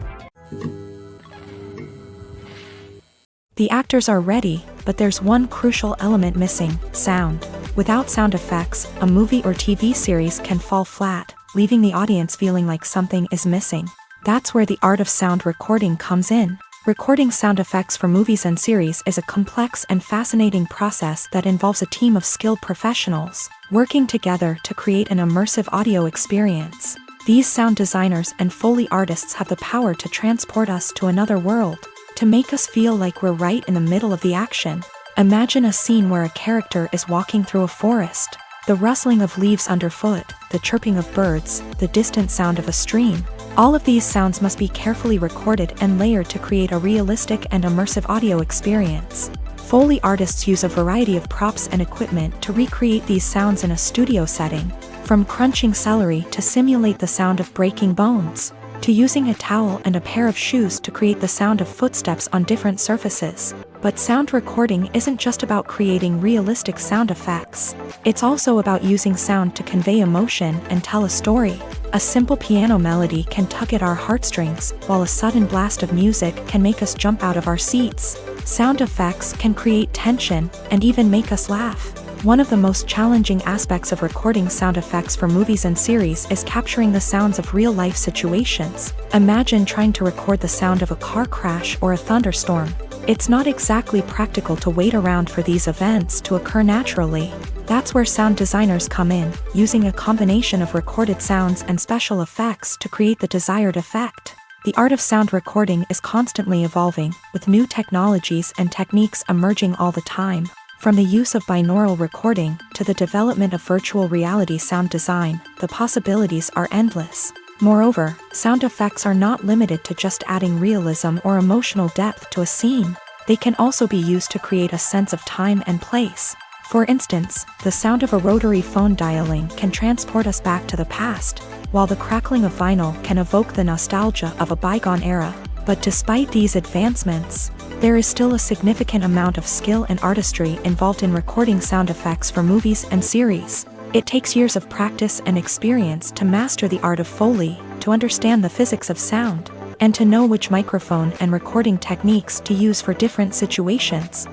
A: The actors are ready, but there's one crucial element missing: sound. Without sound effects, a movie or TV series can fall flat, leaving the audience feeling like something is missing. That's where the art of sound recording comes in. Recording sound effects for movies and series is a complex and fascinating process that involves a team of skilled professionals working together to create an immersive audio experience. These sound designers and Foley artists have the power to transport us to another world, to make us feel like we're right in the middle of the action. Imagine a scene where a character is walking through a forest. The rustling of leaves underfoot, the chirping of birds, the distant sound of a stream. All of these sounds must be carefully recorded and layered to create a realistic and immersive audio experience. Foley artists use a variety of props and equipment to recreate these sounds in a studio setting, from crunching celery to simulate the sound of breaking bones, to using a towel and a pair of shoes to create the sound of footsteps on different surfaces. But sound recording isn't just about creating realistic sound effects. It's also about using sound to convey emotion and tell a story. A simple piano melody can tug at our heartstrings, while a sudden blast of music can make us jump out of our seats. Sound effects can create tension and even make us laugh. One of the most challenging aspects of recording sound effects for movies and series is capturing the sounds of real-life situations. Imagine trying to record the sound of a car crash or a thunderstorm. It's not exactly practical to wait around for these events to occur naturally. That's where sound designers come in, using a combination of recorded sounds and special effects to create the desired effect. The art of sound recording is constantly evolving, with new technologies and techniques emerging all the time. From the use of binaural recording to the development of virtual reality sound design, the possibilities are endless. Moreover, sound effects are not limited to just adding realism or emotional depth to a scene. They can also be used to create a sense of time and place. For instance, the sound of a rotary phone dialing can transport us back to the past, while the crackling of vinyl can evoke the nostalgia of a bygone era. But despite these advancements, there is still a significant amount of skill and artistry involved in recording sound effects for movies and series. It takes years of practice and experience to master the art of Foley, to understand the physics of sound, and to know which microphone and recording techniques to use for different situations.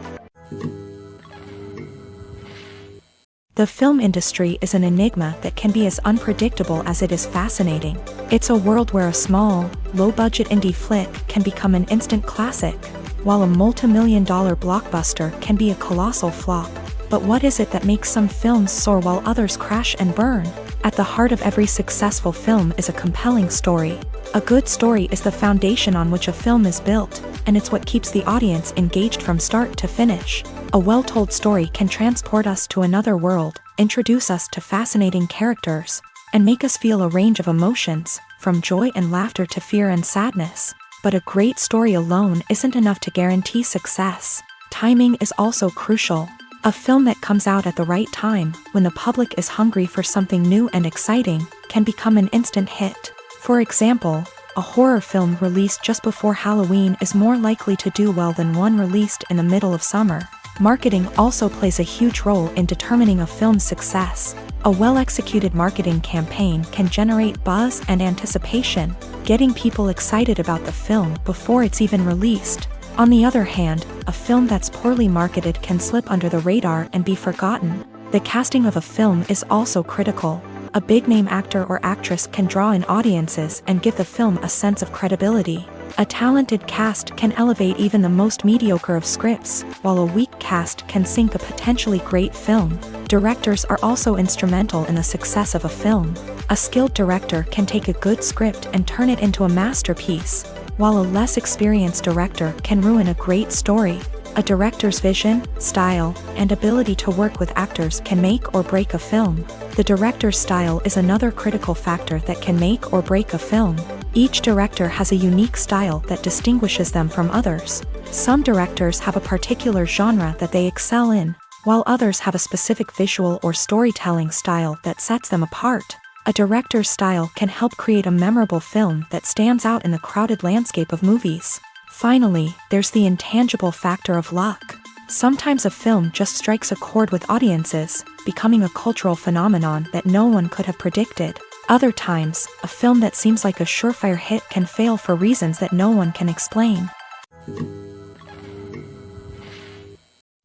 A: The film industry is an enigma that can be as unpredictable as it is fascinating. It's a world where a small, low-budget indie flick can become an instant classic, while a multi-million-dollar blockbuster can be a colossal flop. But what is it that makes some films soar while others crash and burn? At the heart of every successful film is a compelling story. A good story is the foundation on which a film is built, and it's what keeps the audience engaged from start to finish. A well-told story can transport us to another world, introduce us to fascinating characters, and make us feel a range of emotions, from joy and laughter to fear and sadness. But a great story alone isn't enough to guarantee success. Timing is also crucial. A film that comes out at the right time, when the public is hungry for something new and exciting, can become an instant hit. For example, a horror film released just before Halloween is more likely to do well than one released in the middle of summer. Marketing also plays a huge role in determining a film's success. A well-executed marketing campaign can generate buzz and anticipation, getting people excited about the film before it's even released. On the other hand, a film that's poorly marketed can slip under the radar and be forgotten. The casting of a film is also critical. A big-name actor or actress can draw in audiences and give the film a sense of credibility. A talented cast can elevate even the most mediocre of scripts, while a weak cast can sink a potentially great film. Directors are also instrumental in the success of a film. A skilled director can take a good script and turn it into a masterpiece, while a less experienced director can ruin a great story. A director's vision, style, and ability to work with actors can make or break a film. The director's style is another critical factor that can make or break a film. Each director has a unique style that distinguishes them from others. Some directors have a particular genre that they excel in, while others have a specific visual or storytelling style that sets them apart. A director's style can help create a memorable film that stands out in the crowded landscape of movies. Finally, there's the intangible factor of luck. Sometimes a film just strikes a chord with audiences, becoming a cultural phenomenon that no one could have predicted. Other times, a film that seems like a surefire hit can fail for reasons that no one can explain.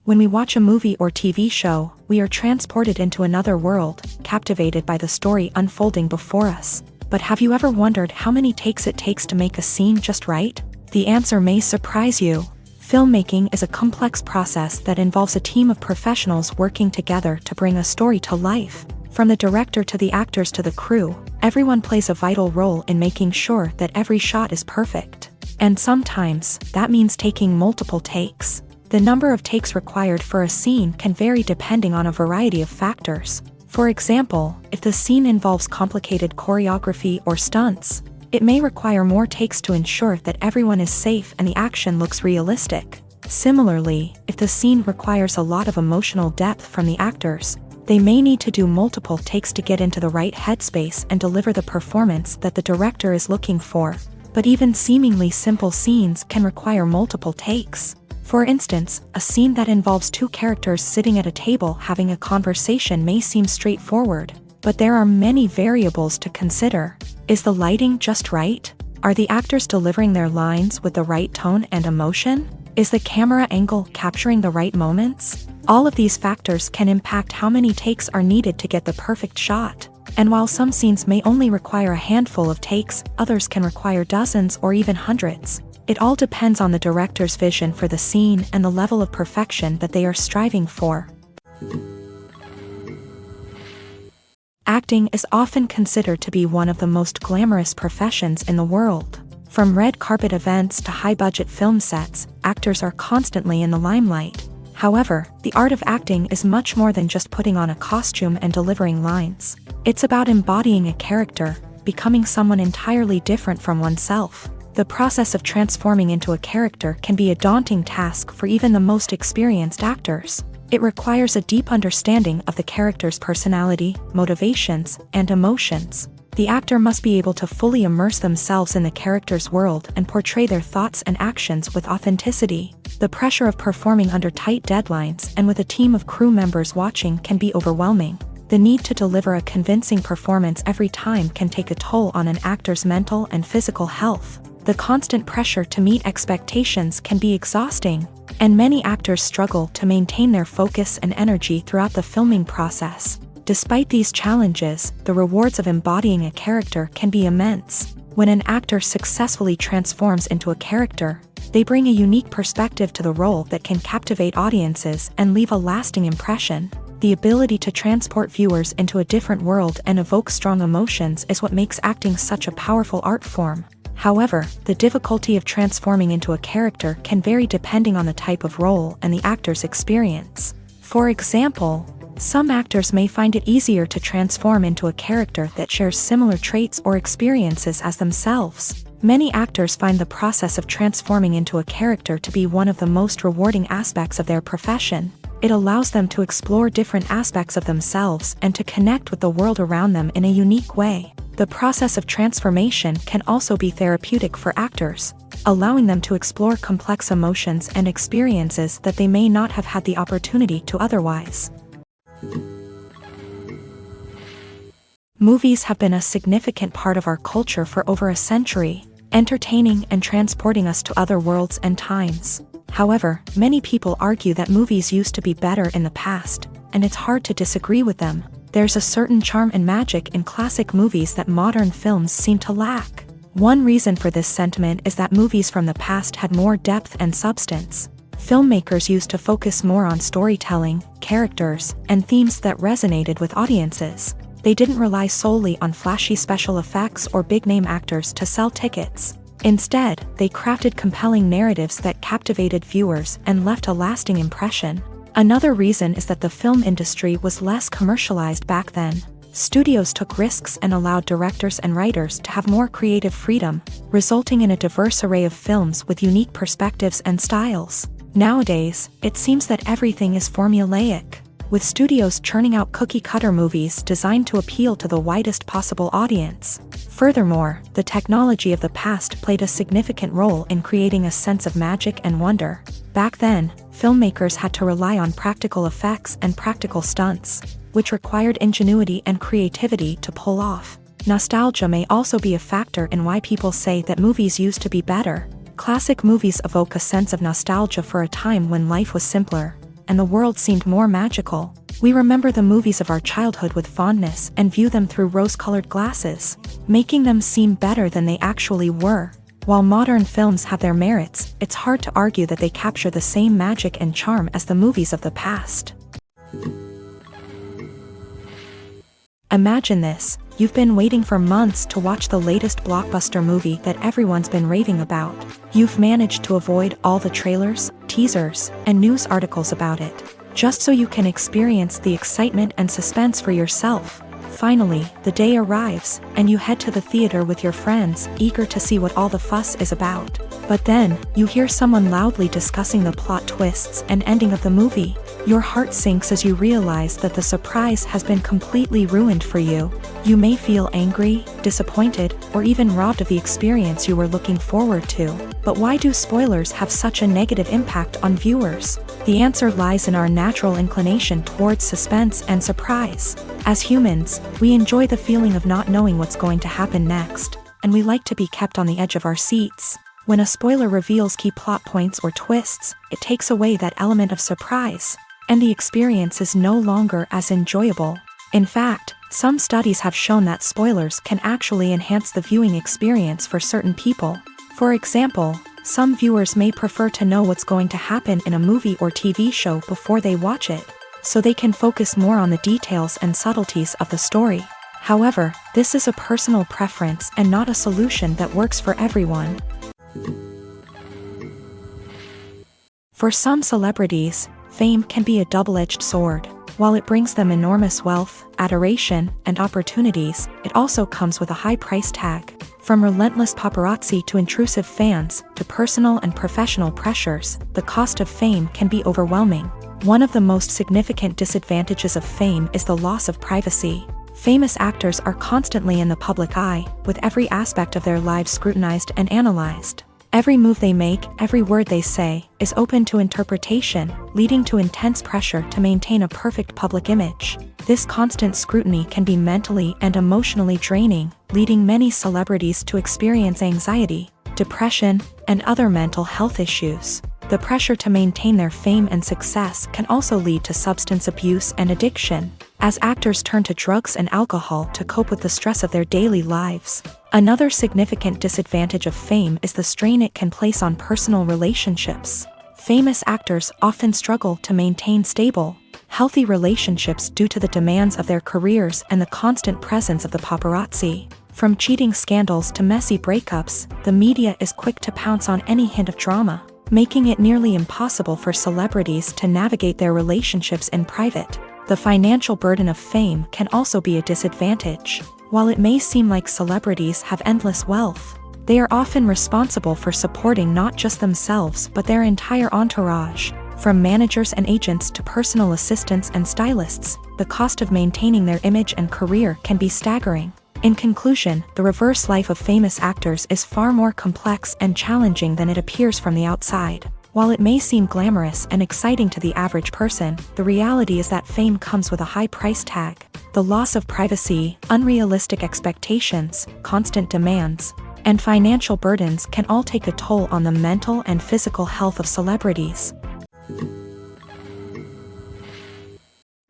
A: When we watch a movie or TV show, we are transported into another world, captivated by the story unfolding before us. But have you ever wondered how many takes it takes to make a scene just right? The answer may surprise you. Filmmaking is a complex process that involves a team of professionals working together to bring a story to life. From the director to the actors to the crew, everyone plays a vital role in making sure that every shot is perfect. And sometimes, that means taking multiple takes. The number of takes required for a scene can vary depending on a variety of factors. For example, if the scene involves complicated choreography or stunts, it may require more takes to ensure that everyone is safe and the action looks realistic. Similarly, if the scene requires a lot of emotional depth from the actors, they may need to do multiple takes to get into the right headspace and deliver the performance that the director is looking for. But even seemingly simple scenes can require multiple takes. For instance, a scene that involves two characters sitting at a table having a conversation may seem straightforward, but there are many variables to consider. Is the lighting just right? Are the actors delivering their lines with the right tone and emotion? Is the camera angle capturing the right moments? All of these factors can impact how many takes are needed to get the perfect shot. And while some scenes may only require a handful of takes, others can require dozens or even hundreds. It all depends on the director's vision for the scene and the level of perfection that they are striving for. Acting is often considered to be one of the most glamorous professions in the world. From red carpet events to high-budget film sets, actors are constantly in the limelight. However, the art of acting is much more than just putting on a costume and delivering lines. It's about embodying a character, becoming someone entirely different from oneself. The process of transforming into a character can be a daunting task for even the most experienced actors. It requires a deep understanding of the character's personality, motivations, and emotions. The actor must be able to fully immerse themselves in the character's world and portray their thoughts and actions with authenticity. The pressure of performing under tight deadlines and with a team of crew members watching can be overwhelming. The need to deliver a convincing performance every time can take a toll on an actor's mental and physical health. The constant pressure to meet expectations can be exhausting, and many actors struggle to maintain their focus and energy throughout the filming process. Despite these challenges, the rewards of embodying a character can be immense. When an actor successfully transforms into a character, they bring a unique perspective to the role that can captivate audiences and leave a lasting impression. The ability to transport viewers into a different world and evoke strong emotions is what makes acting such a powerful art form. However, the difficulty of transforming into a character can vary depending on the type of role and the actor's experience. For example, some actors may find it easier to transform into a character that shares similar traits or experiences as themselves. Many actors find the process of transforming into a character to be one of the most rewarding aspects of their profession. It allows them to explore different aspects of themselves and to connect with the world around them in a unique way. The process of transformation can also be therapeutic for actors, allowing them to explore complex emotions and experiences that they may not have had the opportunity to otherwise. Movies have been a significant part of our culture for over a century, entertaining and transporting us to other worlds and times. However, many people argue that movies used to be better in the past. and it's hard to disagree with them. There's a certain charm and magic in classic movies that modern films seem to lack. One reason for this sentiment is that movies from the past had more depth and substance. Filmmakers used to focus more on storytelling, characters, and themes that resonated with audiences. They didn't rely solely on flashy special effects or big-name actors to sell tickets. Instead, they crafted compelling narratives that captivated viewers and left a lasting impression. Another reason is that the film industry was less commercialized back then. Studios took risks and allowed directors and writers to have more creative freedom, resulting in a diverse array of films with unique perspectives and styles. Nowadays, it seems that everything is formulaic, with studios churning out cookie-cutter movies designed to appeal to the widest possible audience. Furthermore, the technology of the past played a significant role in creating a sense of magic and wonder. Back then, filmmakers had to rely on practical effects and practical stunts, which required ingenuity and creativity to pull off. Nostalgia may also be a factor in why people say that movies used to be better. Classic movies evoke a sense of nostalgia for a time when life was simpler, and the world seemed more magical. We remember the movies of our childhood with fondness and view them through rose-colored glasses, making them seem better than they actually were. While modern films have their merits, it's hard to argue that they capture the same magic and charm as the movies of the past. Imagine this: you've been waiting for months to watch the latest blockbuster movie that everyone's been raving about. You've managed to avoid all the trailers, teasers, and news articles about it, just so you can experience the excitement and suspense for yourself. Finally, the day arrives, and you head to the theater with your friends, eager to see what all the fuss is about. But then, you hear someone loudly discussing the plot twists and ending of the movie. Your heart sinks as you realize that the surprise has been completely ruined for you. You may feel angry, disappointed, or even robbed of the experience you were looking forward to. But why do spoilers have such a negative impact on viewers? The answer lies in our natural inclination towards suspense and surprise. As humans, we enjoy the feeling of not knowing what's going to happen next, and we like to be kept on the edge of our seats. When a spoiler reveals key plot points or twists, it takes away that element of surprise, and the experience is no longer as enjoyable. In fact, some studies have shown that spoilers can actually enhance the viewing experience for certain people. For example, some viewers may prefer to know what's going to happen in a movie or TV show before they watch it, so they can focus more on the details and subtleties of the story. However, this is a personal preference and not a solution that works for everyone. For some celebrities, fame can be a double-edged sword. While it brings them enormous wealth, adoration, and opportunities, it also comes with a high price tag. From relentless paparazzi to intrusive fans, to personal and professional pressures, the cost of fame can be overwhelming. One of the most significant disadvantages of fame is the loss of privacy. Famous actors are constantly in the public eye, with every aspect of their lives scrutinized and analyzed. Every move they make, every word they say, is open to interpretation, leading to intense pressure to maintain a perfect public image. This constant scrutiny can be mentally and emotionally draining, leading many celebrities to experience anxiety, depression, and other mental health issues. The pressure to maintain their fame and success can also lead to substance abuse and addiction, as actors turn to drugs and alcohol to cope with the stress of their daily lives. Another significant disadvantage of fame is the strain it can place on personal relationships. Famous actors often struggle to maintain stable, healthy relationships due to the demands of their careers and the constant presence of the paparazzi. From cheating scandals to messy breakups, the media is quick to pounce on any hint of drama, making it nearly impossible for celebrities to navigate their relationships in private. The financial burden of fame can also be a disadvantage. While it may seem like celebrities have endless wealth, they are often responsible for supporting not just themselves but their entire entourage. From managers and agents to personal assistants and stylists, the cost of maintaining their image and career can be staggering. In conclusion, the reverse life of famous actors is far more complex and challenging than it appears from the outside. While it may seem glamorous and exciting to the average person, the reality is that fame comes with a high price tag. The loss of privacy, unrealistic expectations, constant demands, and financial burdens can all take a toll on the mental and physical health of celebrities.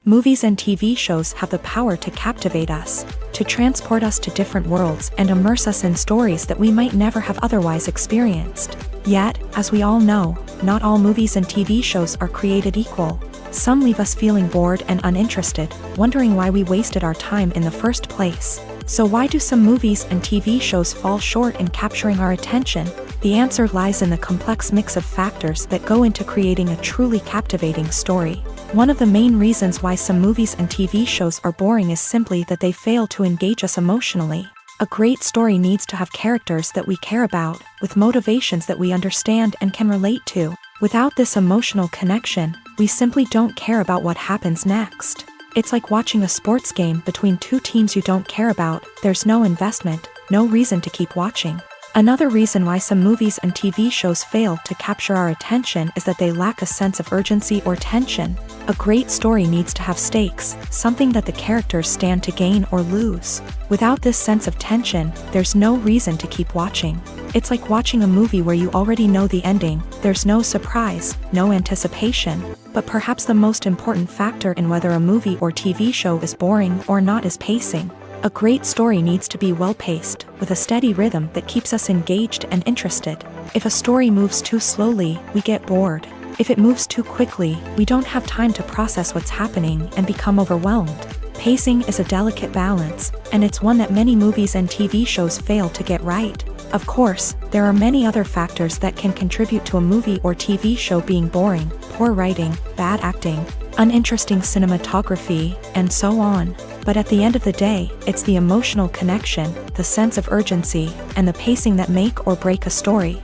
A: Movies and TV shows have the power to captivate us, to transport us to different worlds and immerse us in stories that we might never have otherwise experienced. Yet, as we all know, not all movies and TV shows are created equal. Some leave us feeling bored and uninterested, wondering why we wasted our time in the first place. So why do some movies and TV shows fall short in capturing our attention? The answer lies in the complex mix of factors that go into creating a truly captivating story. One of the main reasons why some movies and TV shows are boring is simply that they fail to engage us emotionally. A great story needs to have characters that we care about, with motivations that we understand and can relate to. Without this emotional connection, we simply don't care about what happens next. It's like watching a sports game between two teams you don't care about. There's no investment, no reason to keep watching. Another reason why some movies and TV shows fail to capture our attention is that they lack a sense of urgency or tension. A great story needs to have stakes, something that the characters stand to gain or lose. Without this sense of tension, there's no reason to keep watching. It's like watching a movie where you already know the ending. There's no surprise, no anticipation. But perhaps the most important factor in whether a movie or TV show is boring or not is pacing. A great story needs to be well-paced, with a steady rhythm that keeps us engaged and interested. If a story moves too slowly, we get bored. If it moves too quickly, we don't have time to process what's happening and become overwhelmed. Pacing is a delicate balance, and it's one that many movies and TV shows fail to get right. Of course, there are many other factors that can contribute to a movie or TV show being boring: poor writing, bad acting, uninteresting cinematography, and so on. But at the end of the day, it's the emotional connection, the sense of urgency, and the pacing that make or break a story.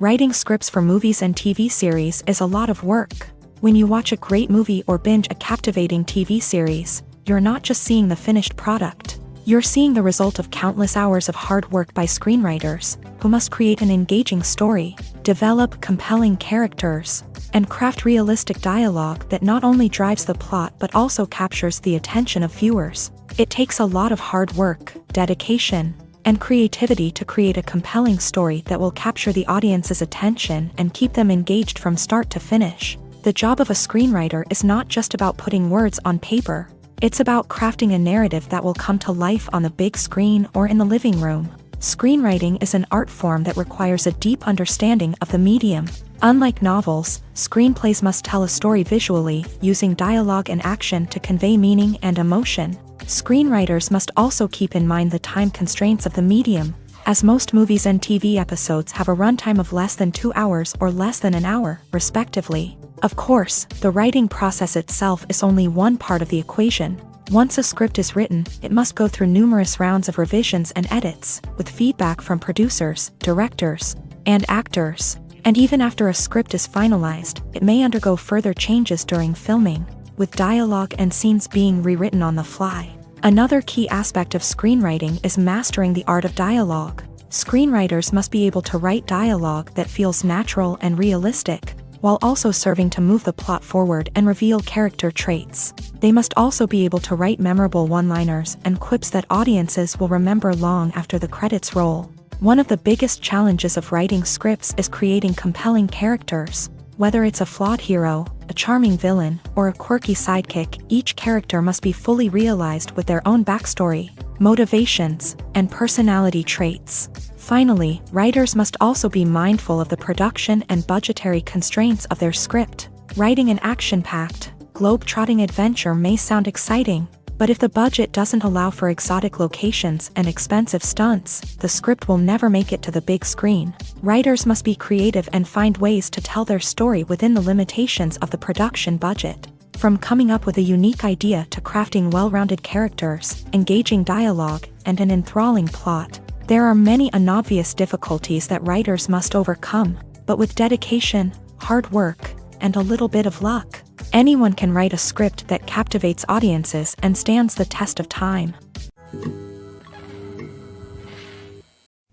A: Writing scripts for movies and TV series is a lot of work. When you watch a great movie or binge a captivating TV series, you're not just seeing the finished product. You're seeing the result of countless hours of hard work by screenwriters, who must create an engaging story, develop compelling characters, and craft realistic dialogue that not only drives the plot but also captures the attention of viewers. It takes a lot of hard work, dedication, and creativity to create a compelling story that will capture the audience's attention and keep them engaged from start to finish. The job of a screenwriter is not just about putting words on paper. It's about crafting a narrative that will come to life on the big screen or in the living room. Screenwriting is an art form that requires a deep understanding of the medium. Unlike novels, screenplays must tell a story visually, using dialogue and action to convey meaning and emotion. Screenwriters must also keep in mind the time constraints of the medium, as most movies and TV episodes have a runtime of less than 2 hours or less than an hour, respectively. Of course, the writing process itself is only one part of the equation. Once a script is written, it must go through numerous rounds of revisions and edits, with feedback from producers, directors, and actors. And even after a script is finalized, it may undergo further changes during filming, with dialogue and scenes being rewritten on the fly. Another key aspect of screenwriting is mastering the art of dialogue. Screenwriters must be able to write dialogue that feels natural and realistic, while also serving to move the plot forward and reveal character traits. They must also be able to write memorable one-liners and quips that audiences will remember long after the credits roll. One of the biggest challenges of writing scripts is creating compelling characters. Whether it's a flawed hero, a charming villain, or a quirky sidekick, each character must be fully realized with their own backstory, motivations, and personality traits. Finally, writers must also be mindful of the production and budgetary constraints of their script. Writing an action-packed, globe-trotting adventure may sound exciting, but if the budget doesn't allow for exotic locations and expensive stunts, the script will never make it to the big screen. Writers must be creative and find ways to tell their story within the limitations of the production budget. From coming up with a unique idea to crafting well-rounded characters, engaging dialogue, and an enthralling plot, there are many unobvious difficulties that writers must overcome, but with dedication, hard work, and a little bit of luck, anyone can write a script that captivates audiences and stands the test of time.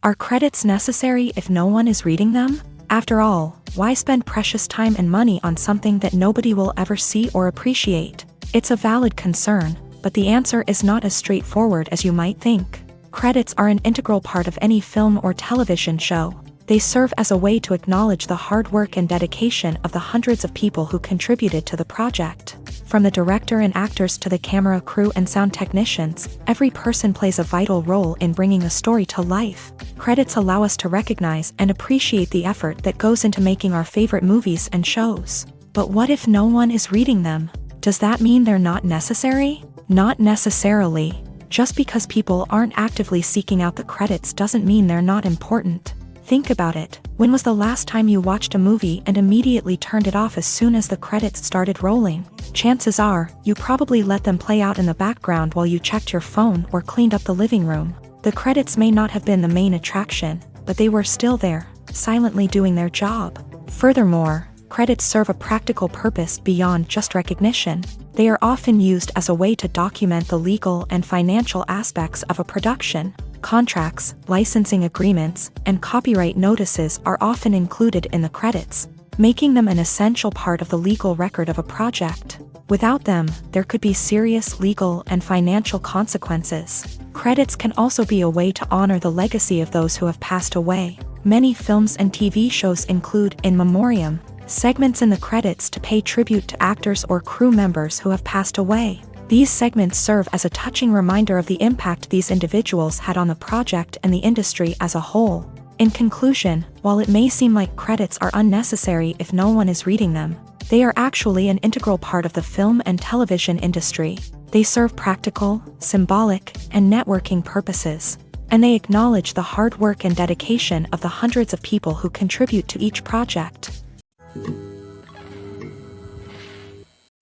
A: Are credits necessary if no one is reading them? After all, why spend precious time and money on something that nobody will ever see or appreciate? It's a valid concern, but the answer is not as straightforward as you might think. Credits are an integral part of any film or television show. They serve as a way to acknowledge the hard work and dedication of the hundreds of people who contributed to the project. From the director and actors to the camera crew and sound technicians, every person plays a vital role in bringing a story to life. Credits allow us to recognize and appreciate the effort that goes into making our favorite movies and shows. But what if no one is reading them? Does that mean they're not necessary? Not necessarily. Just because people aren't actively seeking out the credits doesn't mean they're not important. Think about it. When was the last time you watched a movie and immediately turned it off as soon as the credits started rolling? Chances are, you probably let them play out in the background while you checked your phone or cleaned up the living room. The credits may not have been the main attraction, but they were still there, silently doing their job. Furthermore, credits serve a practical purpose beyond just recognition. They are often used as a way to document the legal and financial aspects of a production. Contracts, licensing agreements, and copyright notices are often included in the credits, making them an essential part of the legal record of a project. Without them, there could be serious legal and financial consequences. Credits can also be a way to honor the legacy of those who have passed away. Many films and TV shows include in memoriam segments in the credits to pay tribute to actors or crew members who have passed away. These segments serve as a touching reminder of the impact these individuals had on the project and the industry as a whole. In conclusion, while it may seem like credits are unnecessary if no one is reading them, they are actually an integral part of the film and television industry. They serve practical, symbolic, and networking purposes, and they acknowledge the hard work and dedication of the hundreds of people who contribute to each project.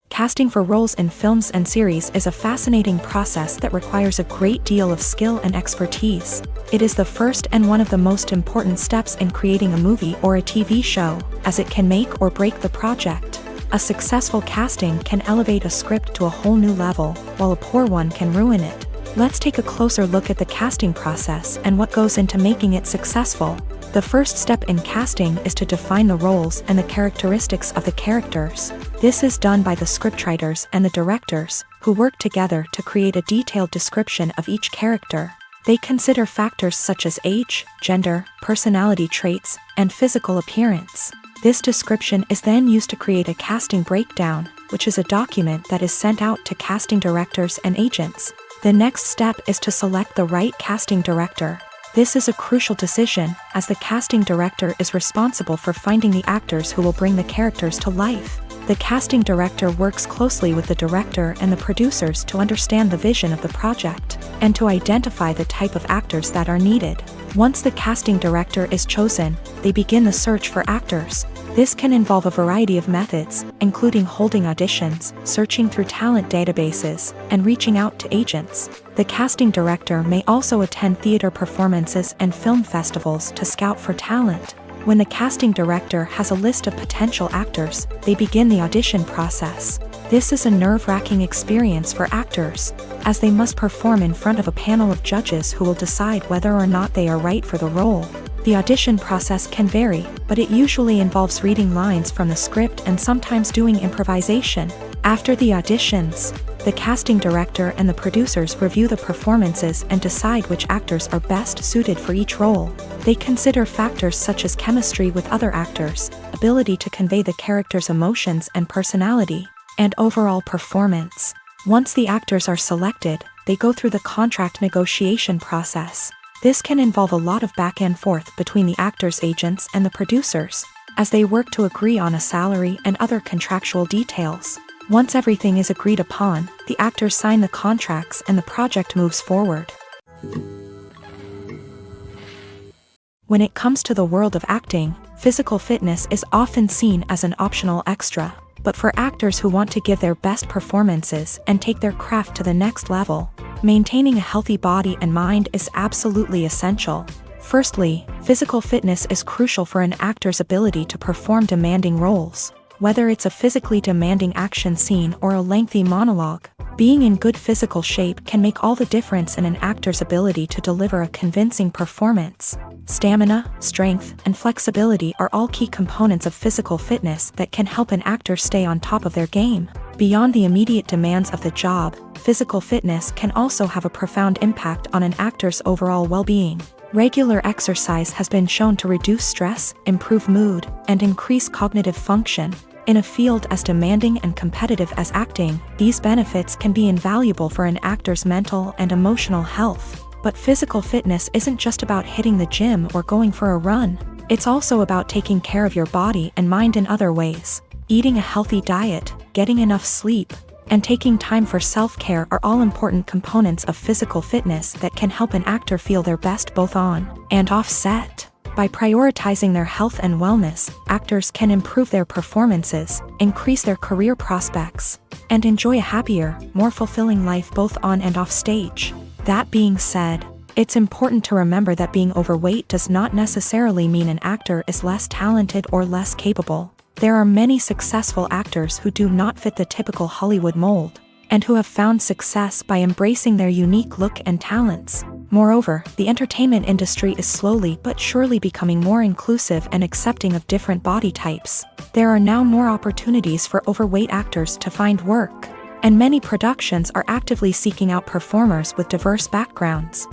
A: Casting for roles in films and series is a fascinating process that requires a great deal of skill and expertise. It is the first and one of the most important steps in creating a movie or a TV show, as it can make or break the project. A successful casting can elevate a script to a whole new level, while a poor one can ruin it. Let's take a closer look at the casting process and what goes into making it successful. The first step in casting is to define the roles and the characteristics of the characters. This is done by the scriptwriters and the directors, who work together to create a detailed description of each character. They consider factors such as age, gender, personality traits, and physical appearance. This description is then used to create a casting breakdown, which is a document that is sent out to casting directors and agents. The next step is to select the right casting director. This is a crucial decision, as the casting director is responsible for finding the actors who will bring the characters to life. The casting director works closely with the director and the producers to understand the vision of the project, and to identify the type of actors that are needed. Once the casting director is chosen, they begin the search for actors. This can involve a variety of methods, including holding auditions, searching through talent databases, and reaching out to agents. The casting director may also attend theater performances and film festivals to scout for talent. When the casting director has a list of potential actors, they begin the audition process. This is a nerve-wracking experience for actors, as they must perform in front of a panel of judges who will decide whether or not they are right for the role. The audition process can vary, but it usually involves reading lines from the script and sometimes doing improvisation. After the auditions, the casting director and the producers review the performances and decide which actors are best suited for each role. They consider factors such as chemistry with other actors, ability to convey the character's emotions and personality, and overall performance. Once the actors are selected, they go through the contract negotiation process. This can involve a lot of back and forth between the actors' agents and the producers, as they work to agree on a salary and other contractual details. Once everything is agreed upon, the actors sign the contracts and the project moves forward. When it comes to the world of acting, physical fitness is often seen as an optional extra. But for actors who want to give their best performances and take their craft to the next level, maintaining a healthy body and mind is absolutely essential. Firstly, physical fitness is crucial for an actor's ability to perform demanding roles. Whether it's a physically demanding action scene or a lengthy monologue, being in good physical shape can make all the difference in an actor's ability to deliver a convincing performance. Stamina, strength, and flexibility are all key components of physical fitness that can help an actor stay on top of their game. Beyond the immediate demands of the job, physical fitness can also have a profound impact on an actor's overall well-being. Regular exercise has been shown to reduce stress, improve mood, and increase cognitive function. In a field as demanding and competitive as acting, these benefits can be invaluable for an actor's mental and emotional health. But physical fitness isn't just about hitting the gym or going for a run. It's also about taking care of your body and mind in other ways. Eating a healthy diet, getting enough sleep, and taking time for self-care are all important components of physical fitness that can help an actor feel their best both on and off set. By prioritizing their health and wellness, actors can improve their performances, increase their career prospects, and enjoy a happier, more fulfilling life both on and off stage. That being said, it's important to remember that being overweight does not necessarily mean an actor is less talented or less capable. There are many successful actors who do not fit the typical Hollywood mold, and who have found success by embracing their unique look and talents. Moreover, the entertainment industry is slowly but surely becoming more inclusive and accepting of different body types. There are now more opportunities for overweight actors to find work, and many productions are actively seeking out performers with diverse backgrounds.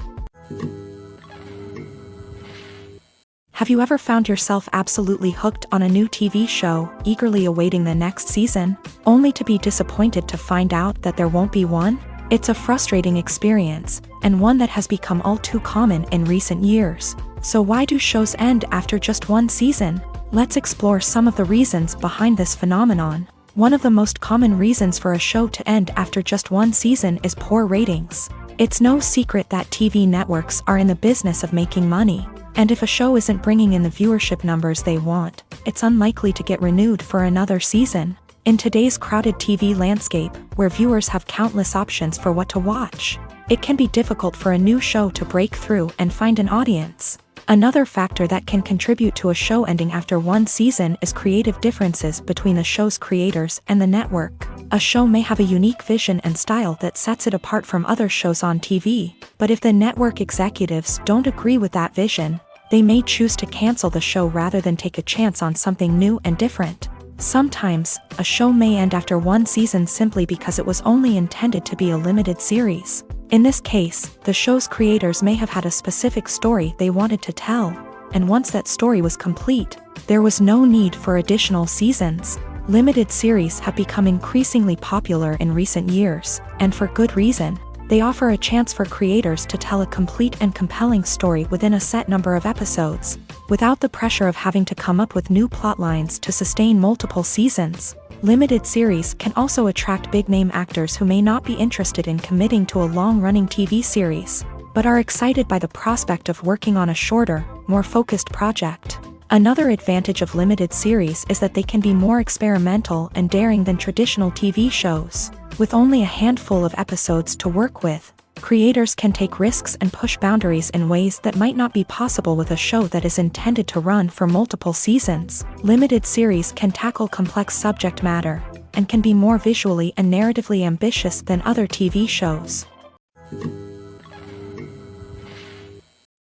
A: Have you ever found yourself absolutely hooked on a new TV show, eagerly awaiting the next season, only to be disappointed to find out that there won't be one? It's a frustrating experience, and one that has become all too common in recent years. So why do shows end after just one season? Let's explore some of the reasons behind this phenomenon. One of the most common reasons for a show to end after just one season is poor ratings. It's no secret that TV networks are in the business of making money. And if a show isn't bringing in the viewership numbers they want, it's unlikely to get renewed for another season. In today's crowded TV landscape, where viewers have countless options for what to watch, it can be difficult for a new show to break through and find an audience. Another factor that can contribute to a show ending after one season is creative differences between the show's creators and the network. A show may have a unique vision and style that sets it apart from other shows on TV, but if the network executives don't agree with that vision, they may choose to cancel the show rather than take a chance on something new and different. Sometimes, a show may end after one season simply because it was only intended to be a limited series. In this case, the show's creators may have had a specific story they wanted to tell, and once that story was complete, there was no need for additional seasons. Limited series have become increasingly popular in recent years, and for good reason. They offer a chance for creators to tell a complete and compelling story within a set number of episodes, without the pressure of having to come up with new plotlines to sustain multiple seasons. Limited series can also attract big-name actors who may not be interested in committing to a long-running TV series, but are excited by the prospect of working on a shorter, more focused project. Another advantage of limited series is that they can be more experimental and daring than traditional TV shows. With only a handful of episodes to work with, creators can take risks and push boundaries in ways that might not be possible with a show that is intended to run for multiple seasons. Limited series can tackle complex subject matter, and can be more visually and narratively ambitious than other TV shows.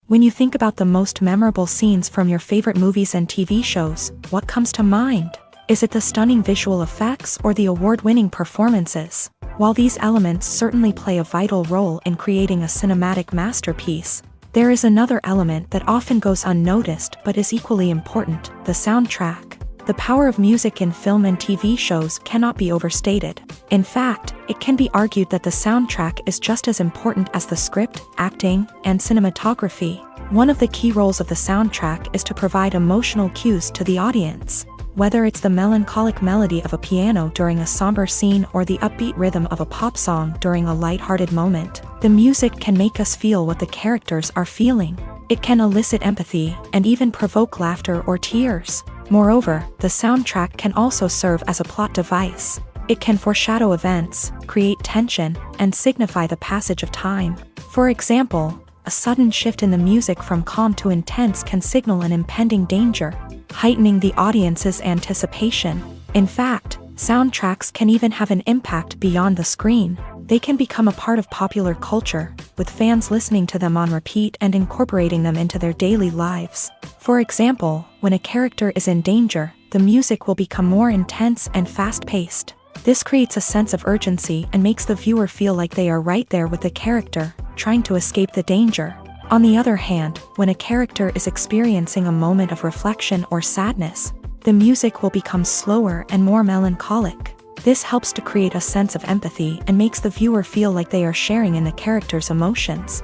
A: When you think about the most memorable scenes from your favorite movies and TV shows, what comes to mind? Is it the stunning visual effects or the award-winning performances? While these elements certainly play a vital role in creating a cinematic masterpiece, there is another element that often goes unnoticed but is equally important: the soundtrack. The power of music in film and TV shows cannot be overstated. In fact, it can be argued that the soundtrack is just as important as the script, acting, and cinematography. One of the key roles of the soundtrack is to provide emotional cues to the audience. Whether it's the melancholic melody of a piano during a somber scene or the upbeat rhythm of a pop song during a lighthearted moment, the music can make us feel what the characters are feeling. It can elicit empathy and even provoke laughter or tears. Moreover, the soundtrack can also serve as a plot device. It can foreshadow events, create tension, and signify the passage of time. For example, a sudden shift in the music from calm to intense can signal an impending danger, heightening the audience's anticipation. In fact, soundtracks can even have an impact beyond the screen. They can become a part of popular culture, with fans listening to them on repeat and incorporating them into their daily lives. For example, when a character is in danger, the music will become more intense and fast-paced. This creates a sense of urgency and makes the viewer feel like they are right there with the character, trying to escape the danger. On the other hand, when a character is experiencing a moment of reflection or sadness, the music will become slower and more melancholic. This helps to create a sense of empathy and makes the viewer feel like they are sharing in the character's emotions.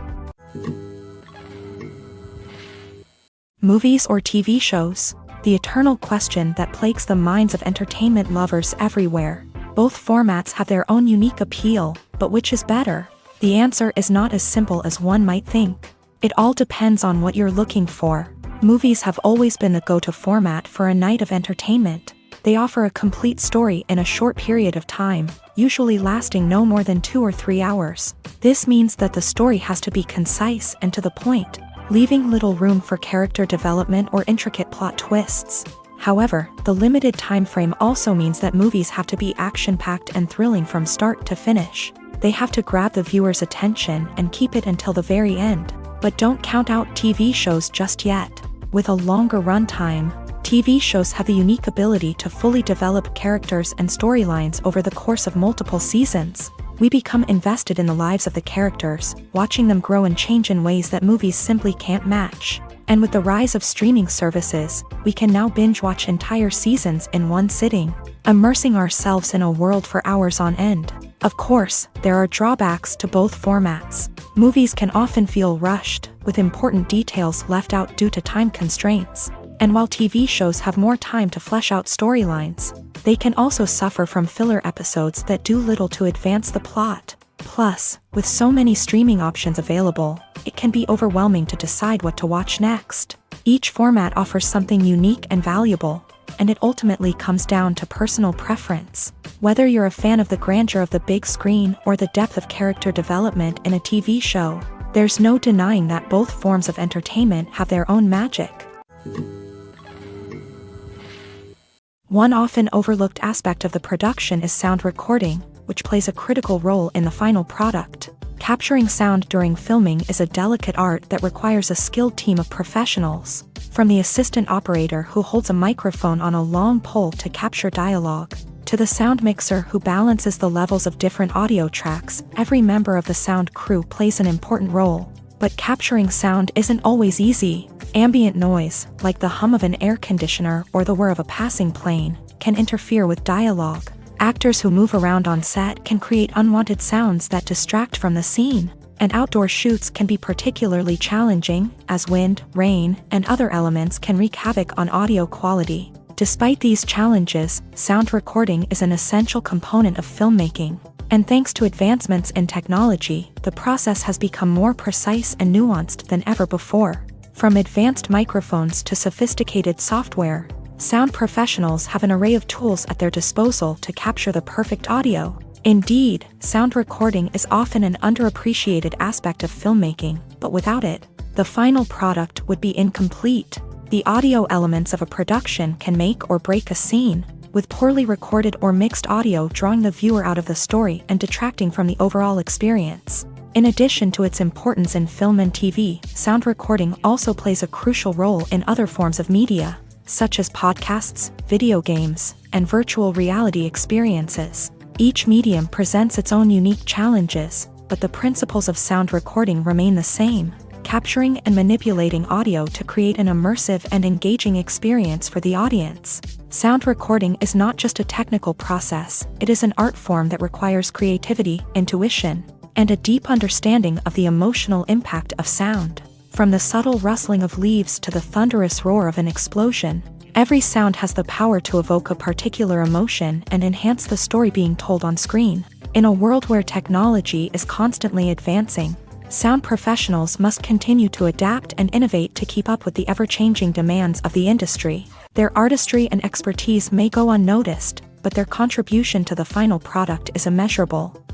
A: Movies or TV shows? The eternal question that plagues the minds of entertainment lovers everywhere. Both formats have their own unique appeal, but which is better? The answer is not as simple as one might think. It all depends on what you're looking for. Movies have always been the go-to format for a night of entertainment. They offer a complete story in a short period of time, usually lasting no more than 2 or 3 hours. This means that the story has to be concise and to the point, leaving little room for character development or intricate plot twists. However, the limited time frame also means that movies have to be action-packed and thrilling from start to finish. They have to grab the viewer's attention and keep it until the very end. But don't count out TV shows just yet. With a longer runtime, TV shows have the unique ability to fully develop characters and storylines over the course of multiple seasons. We become invested in the lives of the characters, watching them grow and change in ways that movies simply can't match. And with the rise of streaming services, we can now binge-watch entire seasons in one sitting, immersing ourselves in a world for hours on end. Of course, there are drawbacks to both formats. Movies can often feel rushed, with important details left out due to time constraints. And while TV shows have more time to flesh out storylines, they can also suffer from filler episodes that do little to advance the plot. Plus, with so many streaming options available, it can be overwhelming to decide what to watch next. Each format offers something unique and valuable, and it ultimately comes down to personal preference. Whether you're a fan of the grandeur of the big screen or the depth of character development in a TV show, there's no denying that both forms of entertainment have their own magic. One often overlooked aspect of the production is sound recording, which plays a critical role in the final product. Capturing sound during filming is a delicate art that requires a skilled team of professionals. From the assistant operator who holds a microphone on a long pole to capture dialogue, to the sound mixer who balances the levels of different audio tracks, every member of the sound crew plays an important role. But capturing sound isn't always easy. Ambient noise, like the hum of an air conditioner or the whir of a passing plane, can interfere with dialogue. Actors who move around on set can create unwanted sounds that distract from the scene. And outdoor shoots can be particularly challenging, as wind, rain, and other elements can wreak havoc on audio quality. Despite these challenges, sound recording is an essential component of filmmaking. And thanks to advancements in technology, the process has become more precise and nuanced than ever before. From advanced microphones to sophisticated software, sound professionals have an array of tools at their disposal to capture the perfect audio. Indeed, sound recording is often an underappreciated aspect of filmmaking, but without it, the final product would be incomplete. The audio elements of a production can make or break a scene, with poorly recorded or mixed audio drawing the viewer out of the story and detracting from the overall experience. In addition to its importance in film and TV, sound recording also plays a crucial role in other forms of media, such as podcasts, video games, and virtual reality experiences. Each medium presents its own unique challenges, but the principles of sound recording remain the same: capturing and manipulating audio to create an immersive and engaging experience for the audience. Sound recording is not just a technical process, it is an art form that requires creativity, intuition, and a deep understanding of the emotional impact of sound. From the subtle rustling of leaves to the thunderous roar of an explosion, every sound has the power to evoke a particular emotion and enhance the story being told on screen. In a world where technology is constantly advancing, sound professionals must continue to adapt and innovate to keep up with the ever-changing demands of the industry. Their artistry and expertise may go unnoticed, but their contribution to the final product is immeasurable.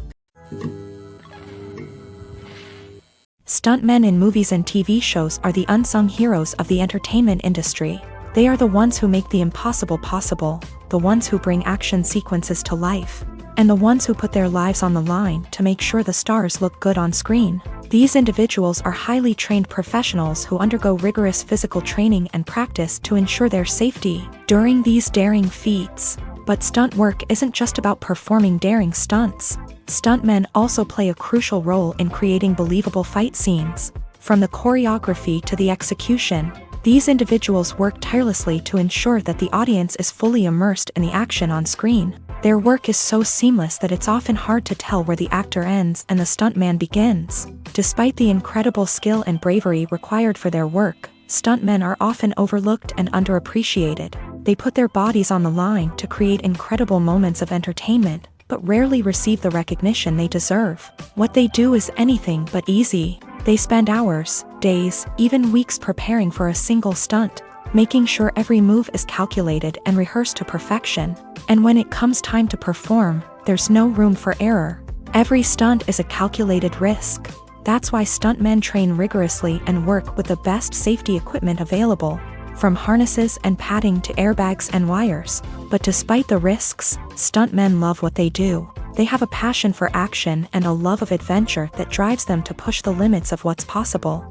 A: Stuntmen in movies and TV shows are the unsung heroes of the entertainment industry. They are the ones who make the impossible possible, the ones who bring action sequences to life, and the ones who put their lives on the line to make sure the stars look good on screen. These individuals are highly trained professionals who undergo rigorous physical training and practice to ensure their safety during these daring feats. But stunt work isn't just about performing daring stunts. Stuntmen also play a crucial role in creating believable fight scenes. From the choreography to the execution, these individuals work tirelessly to ensure that the audience is fully immersed in the action on screen. Their work is so seamless that it's often hard to tell where the actor ends and the stuntman begins. Despite the incredible skill and bravery required for their work, stuntmen are often overlooked and underappreciated. They put their bodies on the line to create incredible moments of entertainment, but rarely receive the recognition they deserve. What they do is anything but easy. They spend hours, days, even weeks preparing for a single stunt, making sure every move is calculated and rehearsed to perfection. And when it comes time to perform, there's no room for error. Every stunt is a calculated risk. That's why stuntmen train rigorously and work with the best safety equipment available, from harnesses and padding to airbags and wires. But despite the risks, stuntmen love what they do. They have a passion for action and a love of adventure that drives them to push the limits of what's possible.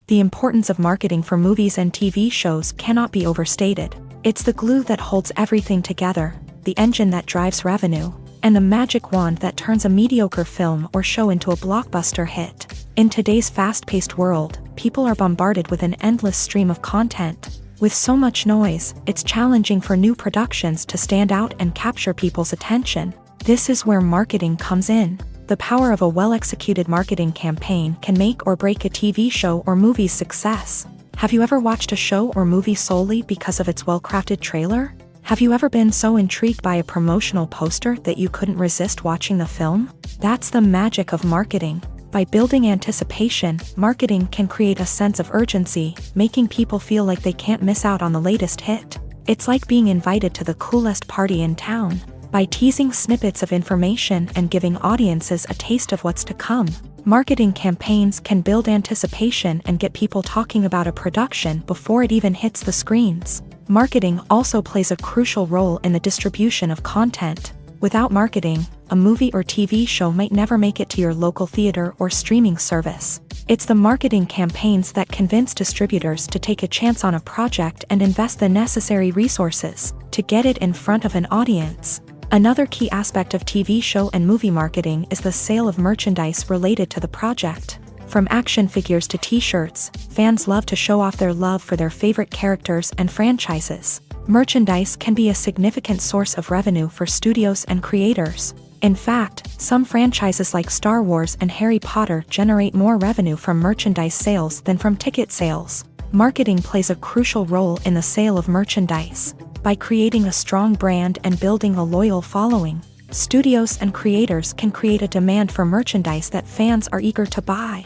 A: The importance of marketing for movies and TV shows cannot be overstated. It's the glue that holds everything together, the engine that drives revenue, and the magic wand that turns a mediocre film or show into a blockbuster hit. In today's fast-paced world, people are bombarded with an endless stream of content. With so much noise, it's challenging for new productions to stand out and capture people's attention. This is where marketing comes in. The power of a well-executed marketing campaign can make or break a TV show or movie's success. Have you ever watched a show or movie solely because of its well-crafted trailer? Have you ever been so intrigued by a promotional poster that you couldn't resist watching the film? That's the magic of marketing. By building anticipation, marketing can create a sense of urgency, making people feel like they can't miss out on the latest hit. It's like being invited to the coolest party in town. By teasing snippets of information and giving audiences a taste of what's to come, marketing campaigns can build anticipation and get people talking about a production before it even hits the screens. Marketing also plays a crucial role in the distribution of content. Without marketing, a movie or TV show might never make it to your local theater or streaming service. It's the marketing campaigns that convince distributors to take a chance on a project and invest the necessary resources to get it in front of an audience. Another key aspect of TV show and movie marketing is the sale of merchandise related to the project. From action figures to t-shirts, fans love to show off their love for their favorite characters and franchises. Merchandise can be a significant source of revenue for studios and creators. In fact, some franchises like Star Wars and Harry Potter generate more revenue from merchandise sales than from ticket sales. Marketing plays a crucial role in the sale of merchandise. By creating a strong brand and building a loyal following, studios and creators can create a demand for merchandise that fans are eager to buy.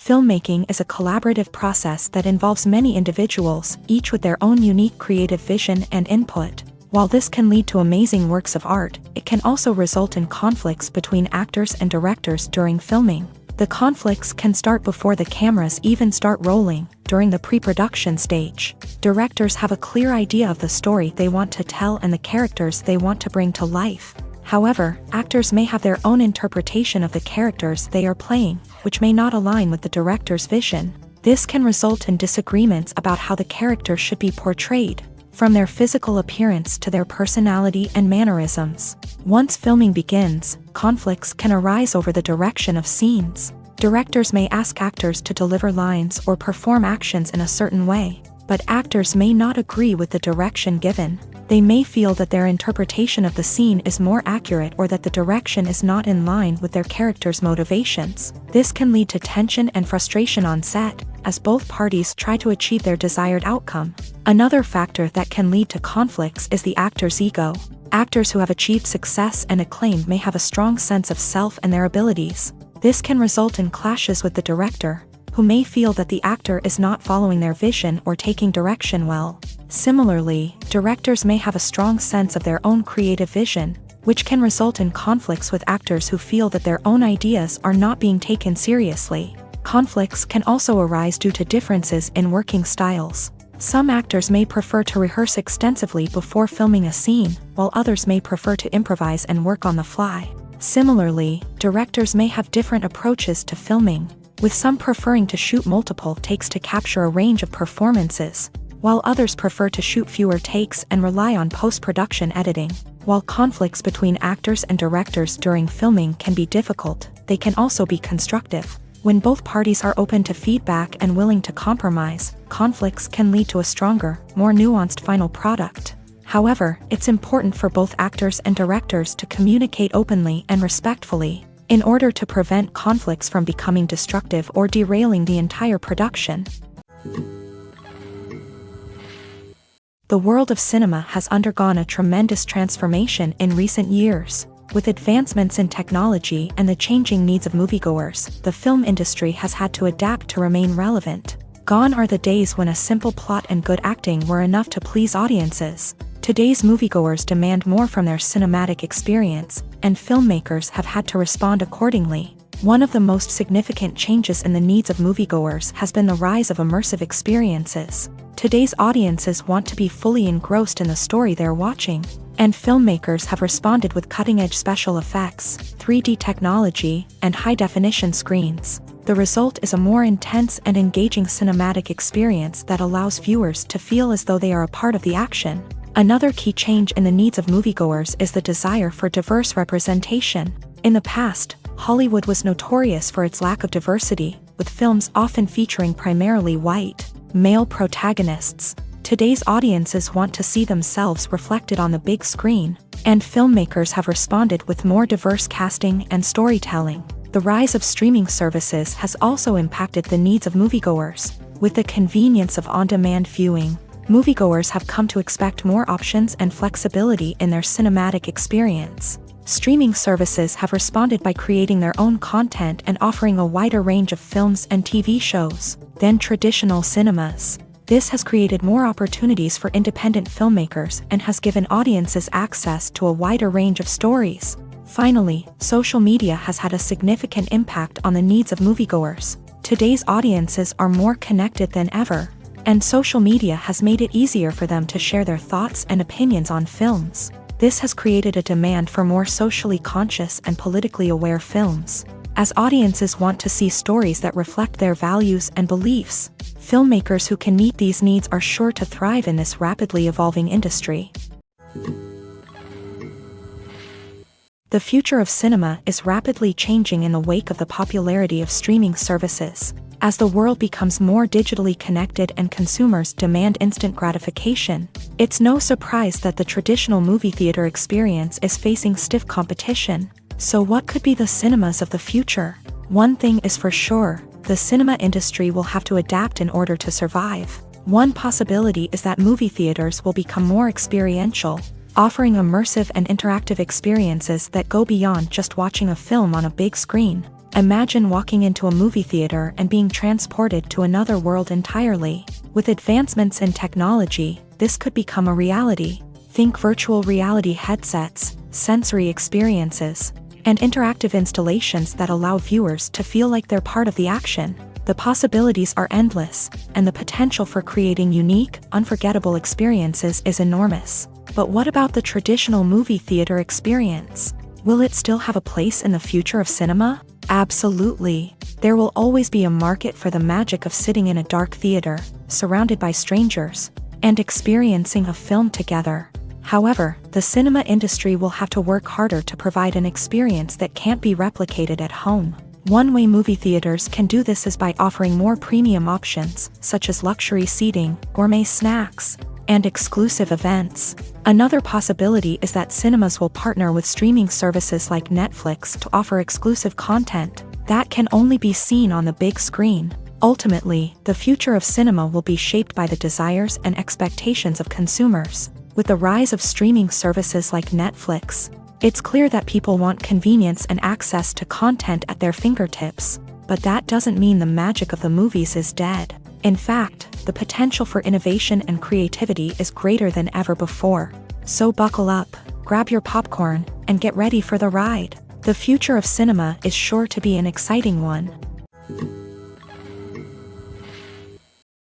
A: Filmmaking is a collaborative process that involves many individuals, each with their own unique creative vision and input. While this can lead to amazing works of art, it can also result in conflicts between actors and directors during filming. The conflicts can start before the cameras even start rolling, during the pre-production stage. Directors have a clear idea of the story they want to tell and the characters they want to bring to life. However, actors may have their own interpretation of the characters they are playing, which may not align with the director's vision. This can result in disagreements about how the character should be portrayed, from their physical appearance to their personality and mannerisms. Once filming begins, conflicts can arise over the direction of scenes. Directors may ask actors to deliver lines or perform actions in a certain way, but actors may not agree with the direction given. They may feel that their interpretation of the scene is more accurate or that the direction is not in line with their character's motivations. This can lead to tension and frustration on set, as both parties try to achieve their desired outcome. Another factor that can lead to conflicts is the actor's ego. Actors who have achieved success and acclaim may have a strong sense of self and their abilities. This can result in clashes with the director, who may feel that the actor is not following their vision or taking direction well. Similarly, directors may have a strong sense of their own creative vision, which can result in conflicts with actors who feel that their own ideas are not being taken seriously. Conflicts can also arise due to differences in working styles. Some actors may prefer to rehearse extensively before filming a scene, while others may prefer to improvise and work on the fly. Similarly, directors may have different approaches to filming, with some preferring to shoot multiple takes to capture a range of performances, while others prefer to shoot fewer takes and rely on post-production editing. While conflicts between actors and directors during filming can be difficult, they can also be constructive. When both parties are open to feedback and willing to compromise, conflicts can lead to a stronger, more nuanced final product. However, it's important for both actors and directors to communicate openly and respectfully, in order to prevent conflicts from becoming destructive or derailing the entire production. The world of cinema has undergone a tremendous transformation in recent years. With advancements in technology and the changing needs of moviegoers, the film industry has had to adapt to remain relevant. Gone are the days when a simple plot and good acting were enough to please audiences. Today's moviegoers demand more from their cinematic experience, and filmmakers have had to respond accordingly. One of the most significant changes in the needs of moviegoers has been the rise of immersive experiences. Today's audiences want to be fully engrossed in the story they're watching, and filmmakers have responded with cutting-edge special effects, 3D technology, and high-definition screens. The result is a more intense and engaging cinematic experience that allows viewers to feel as though they are a part of the action. Another key change in the needs of moviegoers is the desire for diverse representation. In the past, Hollywood was notorious for its lack of diversity, with films often featuring primarily white, male protagonists. Today's audiences want to see themselves reflected on the big screen, and filmmakers have responded with more diverse casting and storytelling. The rise of streaming services has also impacted the needs of moviegoers. With the convenience of on-demand viewing, moviegoers have come to expect more options and flexibility in their cinematic experience. Streaming services have responded by creating their own content and offering a wider range of films and TV shows than traditional cinemas. This has created more opportunities for independent filmmakers and has given audiences access to a wider range of stories. Finally, social media has had a significant impact on the needs of moviegoers. Today's audiences are more connected than ever, and social media has made it easier for them to share their thoughts and opinions on films. This has created a demand for more socially conscious and politically aware films. As audiences want to see stories that reflect their values and beliefs, filmmakers who can meet these needs are sure to thrive in this rapidly evolving industry. The future of cinema is rapidly changing in the wake of the popularity of streaming services. As the world becomes more digitally connected and consumers demand instant gratification, it's no surprise that the traditional movie theater experience is facing stiff competition. So what could be the cinemas of the future? One thing is for sure, the cinema industry will have to adapt in order to survive. One possibility is that movie theaters will become more experiential, offering immersive and interactive experiences that go beyond just watching a film on a big screen. Imagine walking into a movie theater and being transported to another world entirely. With advancements in technology, this could become a reality. Think virtual reality headsets, sensory experiences, and interactive installations that allow viewers to feel like they're part of the action. The possibilities are endless, and the potential for creating unique, unforgettable experiences is enormous. But what about the traditional movie theater experience? Will it still have a place in the future of cinema? Absolutely. There will always be a market for the magic of sitting in a dark theater, surrounded by strangers, and experiencing a film together. However, the cinema industry will have to work harder to provide an experience that can't be replicated at home. One way movie theaters can do this is by offering more premium options, such as luxury seating, gourmet snacks, and exclusive events. Another possibility is that cinemas will partner with streaming services like Netflix to offer exclusive content that can only be seen on the big screen. Ultimately, the future of cinema will be shaped by the desires and expectations of consumers. With the rise of streaming services like Netflix, it's clear that people want convenience and access to content at their fingertips. But that doesn't mean the magic of the movies is dead. In fact, the potential for innovation and creativity is greater than ever before. So buckle up, grab your popcorn, and get ready for the ride. The future of cinema is sure to be an exciting one.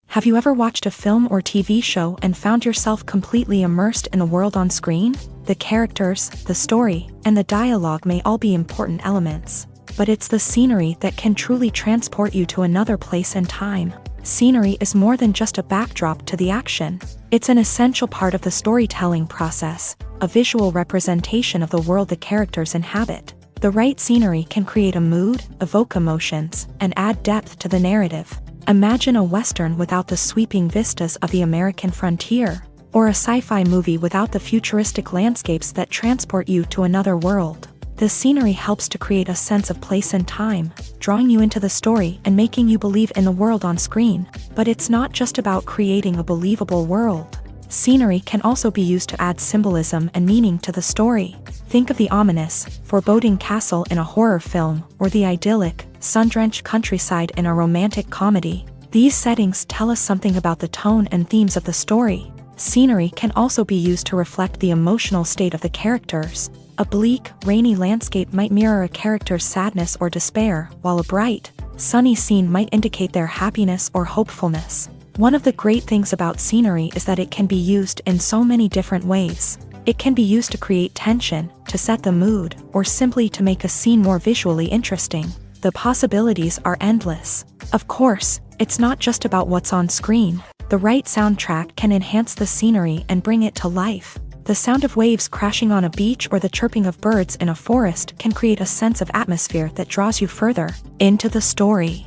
A: Have you ever watched a film or TV show and found yourself completely immersed in the world on screen? The characters, the story, and the dialogue may all be important elements, but it's the scenery that can truly transport you to another place and time. Scenery is more than just a backdrop to the action. It's an essential part of the storytelling process, a visual representation of the world the characters inhabit. The right scenery can create a mood, evoke emotions, and add depth to the narrative. Imagine a Western without the sweeping vistas of the American frontier, or a sci-fi movie without the futuristic landscapes that transport you to another world. The scenery helps to create a sense of place and time, drawing you into the story and making you believe in the world on screen. But it's not just about creating a believable world. Scenery can also be used to add symbolism and meaning to the story. Think of the ominous, foreboding castle in a horror film, or the idyllic, sun-drenched countryside in a romantic comedy. These settings tell us something about the tone and themes of the story. Scenery can also be used to reflect the emotional state of the characters. A bleak, rainy landscape might mirror a character's sadness or despair, while a bright, sunny scene might indicate their happiness or hopefulness. One of the great things about scenery is that it can be used in so many different ways. It can be used to create tension, to set the mood, or simply to make a scene more visually interesting. The possibilities are endless. Of course, it's not just about what's on screen. The right soundtrack can enhance the scenery and bring it to life. The sound of waves crashing on a beach or the chirping of birds in a forest can create a sense of atmosphere that draws you further into the story.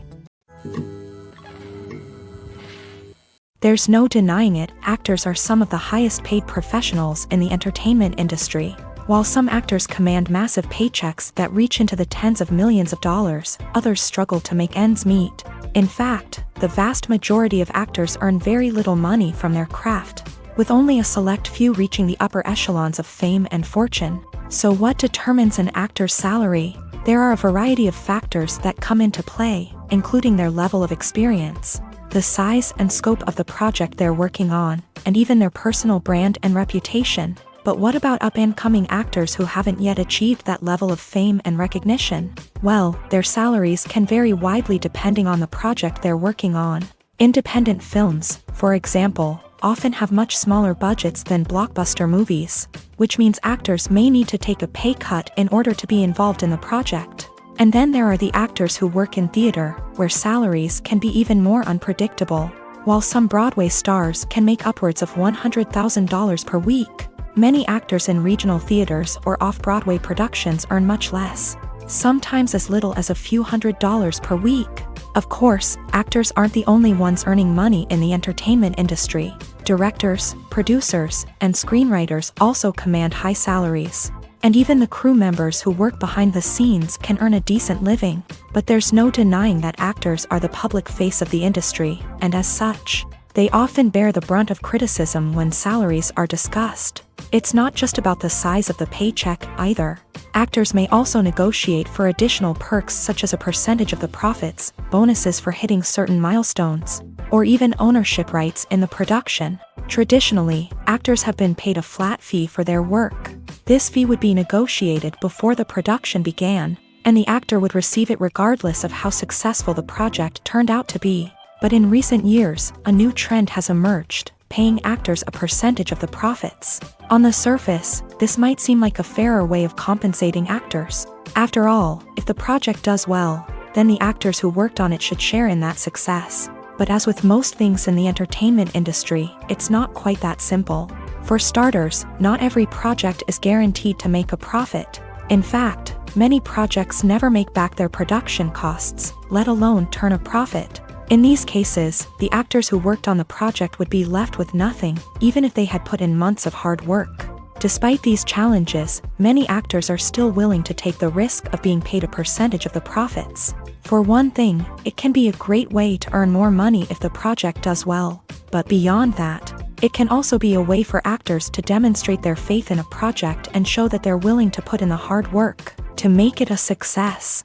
A: There's no denying it, actors are some of the highest paid professionals in the entertainment industry. While some actors command massive paychecks that reach into the tens of millions of dollars, others struggle to make ends meet. In fact, the vast majority of actors earn very little money from their craft, with only a select few reaching the upper echelons of fame and fortune. So what determines an actor's salary? There are a variety of factors that come into play, including their level of experience, the size and scope of the project they're working on, and even their personal brand and reputation. But what about up-and-coming actors who haven't yet achieved that level of fame and recognition? Well, their salaries can vary widely depending on the project they're working on. Independent films, for example, often have much smaller budgets than blockbuster movies, which means actors may need to take a pay cut in order to be involved in the project. And then there are the actors who work in theater, where salaries can be even more unpredictable. While some Broadway stars can make upwards of $100,000 per week, many actors in regional theaters or off-Broadway productions earn much less, sometimes as little as a few $100s per week. Of course, actors aren't the only ones earning money in the entertainment industry. Directors, producers, and screenwriters also command high salaries. And even the crew members who work behind the scenes can earn a decent living. But there's no denying that actors are the public face of the industry, and as such, they often bear the brunt of criticism when salaries are discussed. It's not just about the size of the paycheck either. Actors may also negotiate for additional perks such as a percentage of the profits, bonuses for hitting certain milestones, or even ownership rights in the production. Traditionally, actors have been paid a flat fee for their work. This fee would be negotiated before the production began, and the actor would receive it regardless of how successful the project turned out to be. But in recent years, a new trend has emerged, paying actors a percentage of the profits. On the surface, this might seem like a fairer way of compensating actors. After all, if the project does well, then the actors who worked on it should share in that success. But as with most things in the entertainment industry, it's not quite that simple. For starters, not every project is guaranteed to make a profit. In fact, many projects never make back their production costs, let alone turn a profit. In these cases, the actors who worked on the project would be left with nothing, even if they had put in months of hard work. Despite these challenges, many actors are still willing to take the risk of being paid a percentage of the profits. For one thing, it can be a great way to earn more money if the project does well. But beyond that, it can also be a way for actors to demonstrate their faith in a project and show that they're willing to put in the hard work to make it a success.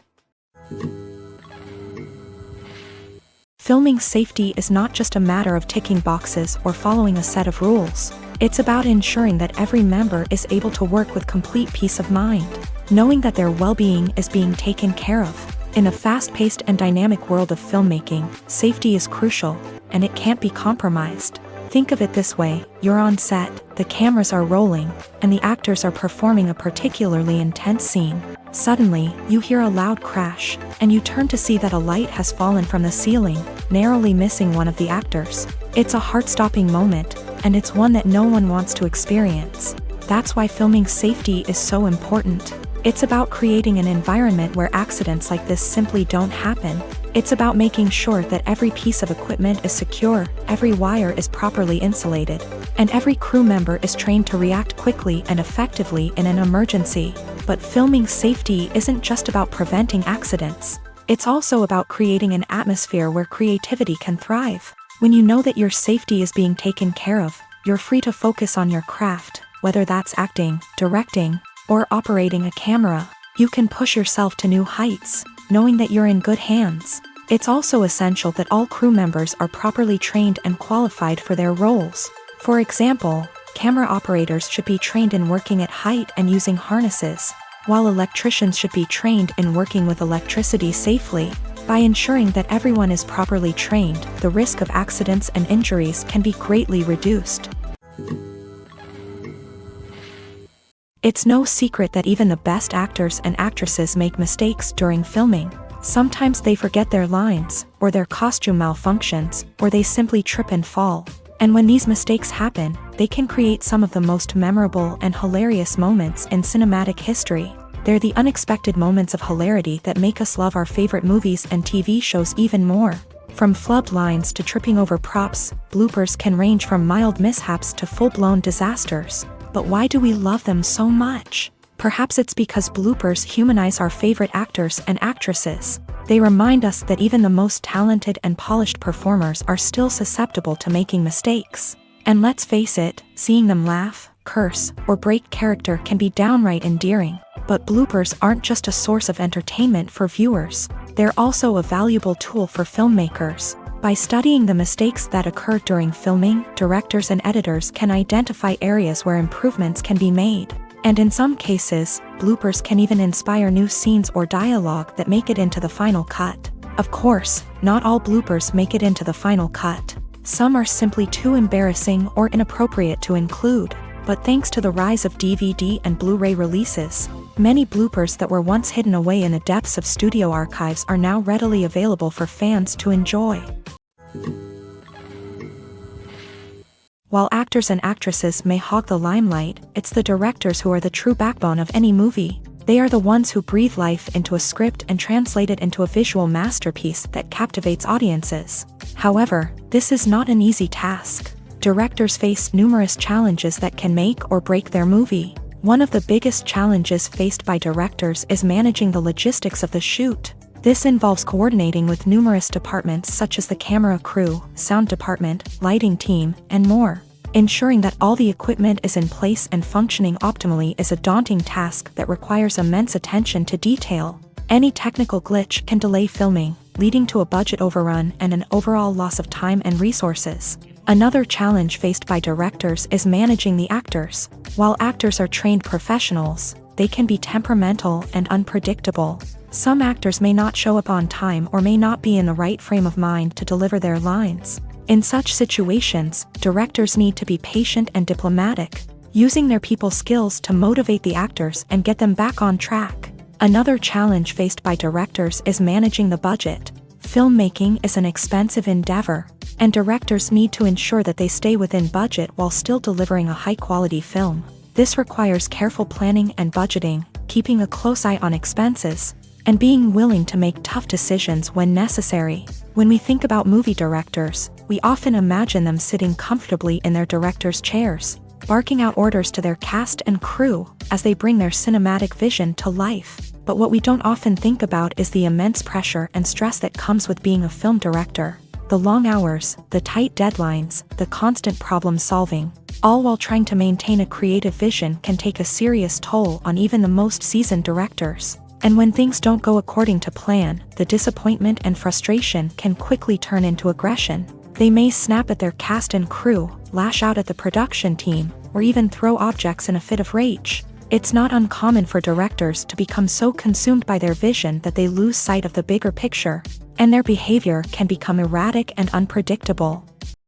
A: Filming safety is not just a matter of ticking boxes or following a set of rules. It's about ensuring that every member is able to work with complete peace of mind, knowing that their well-being is being taken care of. In a fast-paced and dynamic world of filmmaking, safety is crucial, and it can't be compromised. Think of it this way, you're on set, the cameras are rolling, and the actors are performing a particularly intense scene. Suddenly, you hear a loud crash, and you turn to see that a light has fallen from the ceiling, narrowly missing one of the actors. It's a heart-stopping moment, and it's one that no one wants to experience. That's why filming safety is so important. It's about creating an environment where accidents like this simply don't happen. It's about making sure that every piece of equipment is secure, every wire is properly insulated, and every crew member is trained to react quickly and effectively in an emergency. But filming safety isn't just about preventing accidents. It's also about creating an atmosphere where creativity can thrive. When you know that your safety is being taken care of, you're free to focus on your craft, whether that's acting, directing, or operating a camera. You can push yourself to new heights, knowing that you're in good hands. It's also essential that all crew members are properly trained and qualified for their roles. For example, camera operators should be trained in working at height and using harnesses, while electricians should be trained in working with electricity safely. By ensuring that everyone is properly trained, the risk of accidents and injuries can be greatly reduced. It's no secret that even the best actors and actresses make mistakes during filming. Sometimes they forget their lines, or their costume malfunctions, or they simply trip and fall. And when these mistakes happen, they can create some of the most memorable and hilarious moments in cinematic history. They're the unexpected moments of hilarity that make us love our favorite movies and TV shows even more. From flubbed lines to tripping over props, bloopers can range from mild mishaps to full-blown disasters. But why do we love them so much? Perhaps it's because bloopers humanize our favorite actors and actresses. They remind us that even the most talented and polished performers are still susceptible to making mistakes. And let's face it, seeing them laugh, curse, or break character can be downright endearing. But bloopers aren't just a source of entertainment for viewers. They're also a valuable tool for filmmakers. By studying the mistakes that occur during filming, directors and editors can identify areas where improvements can be made. And in some cases, bloopers can even inspire new scenes or dialogue that make it into the final cut. Of course, not all bloopers make it into the final cut. Some are simply too embarrassing or inappropriate to include. But thanks to the rise of DVD and Blu-ray releases, many bloopers that were once hidden away in the depths of studio archives are now readily available for fans to enjoy. While actors and actresses may hog the limelight, it's the directors who are the true backbone of any movie. They are the ones who breathe life into a script and translate it into a visual masterpiece that captivates audiences. However, this is not an easy task. Directors face numerous challenges that can make or break their movie. One of the biggest challenges faced by directors is managing the logistics of the shoot. This involves coordinating with numerous departments such as the camera crew, sound department, lighting team, and more. Ensuring that all the equipment is in place and functioning optimally is a daunting task that requires immense attention to detail. Any technical glitch can delay filming, leading to a budget overrun and an overall loss of time and resources. Another challenge faced by directors is managing the actors. While actors are trained professionals, they can be temperamental and unpredictable. Some actors may not show up on time or may not be in the right frame of mind to deliver their lines. In such situations, directors need to be patient and diplomatic, using their people skills to motivate the actors and get them back on track. Another challenge faced by directors is managing the budget. Filmmaking is an expensive endeavor, and directors need to ensure that they stay within budget while still delivering a high-quality film. This requires careful planning and budgeting, keeping a close eye on expenses, and being willing to make tough decisions when necessary. When we think about movie directors, we often imagine them sitting comfortably in their director's chairs, barking out orders to their cast and crew as they bring their cinematic vision to life. But what we don't often think about is the immense pressure and stress that comes with being a film director. The long hours, the tight deadlines, the constant problem solving, all while trying to maintain a creative vision can take a serious toll on even the most seasoned directors. And when things don't go according to plan, the disappointment and frustration can quickly turn into aggression. They may snap at their cast and crew, lash out at the production team, or even throw objects in a fit of rage. It's not uncommon for directors to become so consumed by their vision that they lose sight of the bigger picture, and their behavior can become erratic and unpredictable.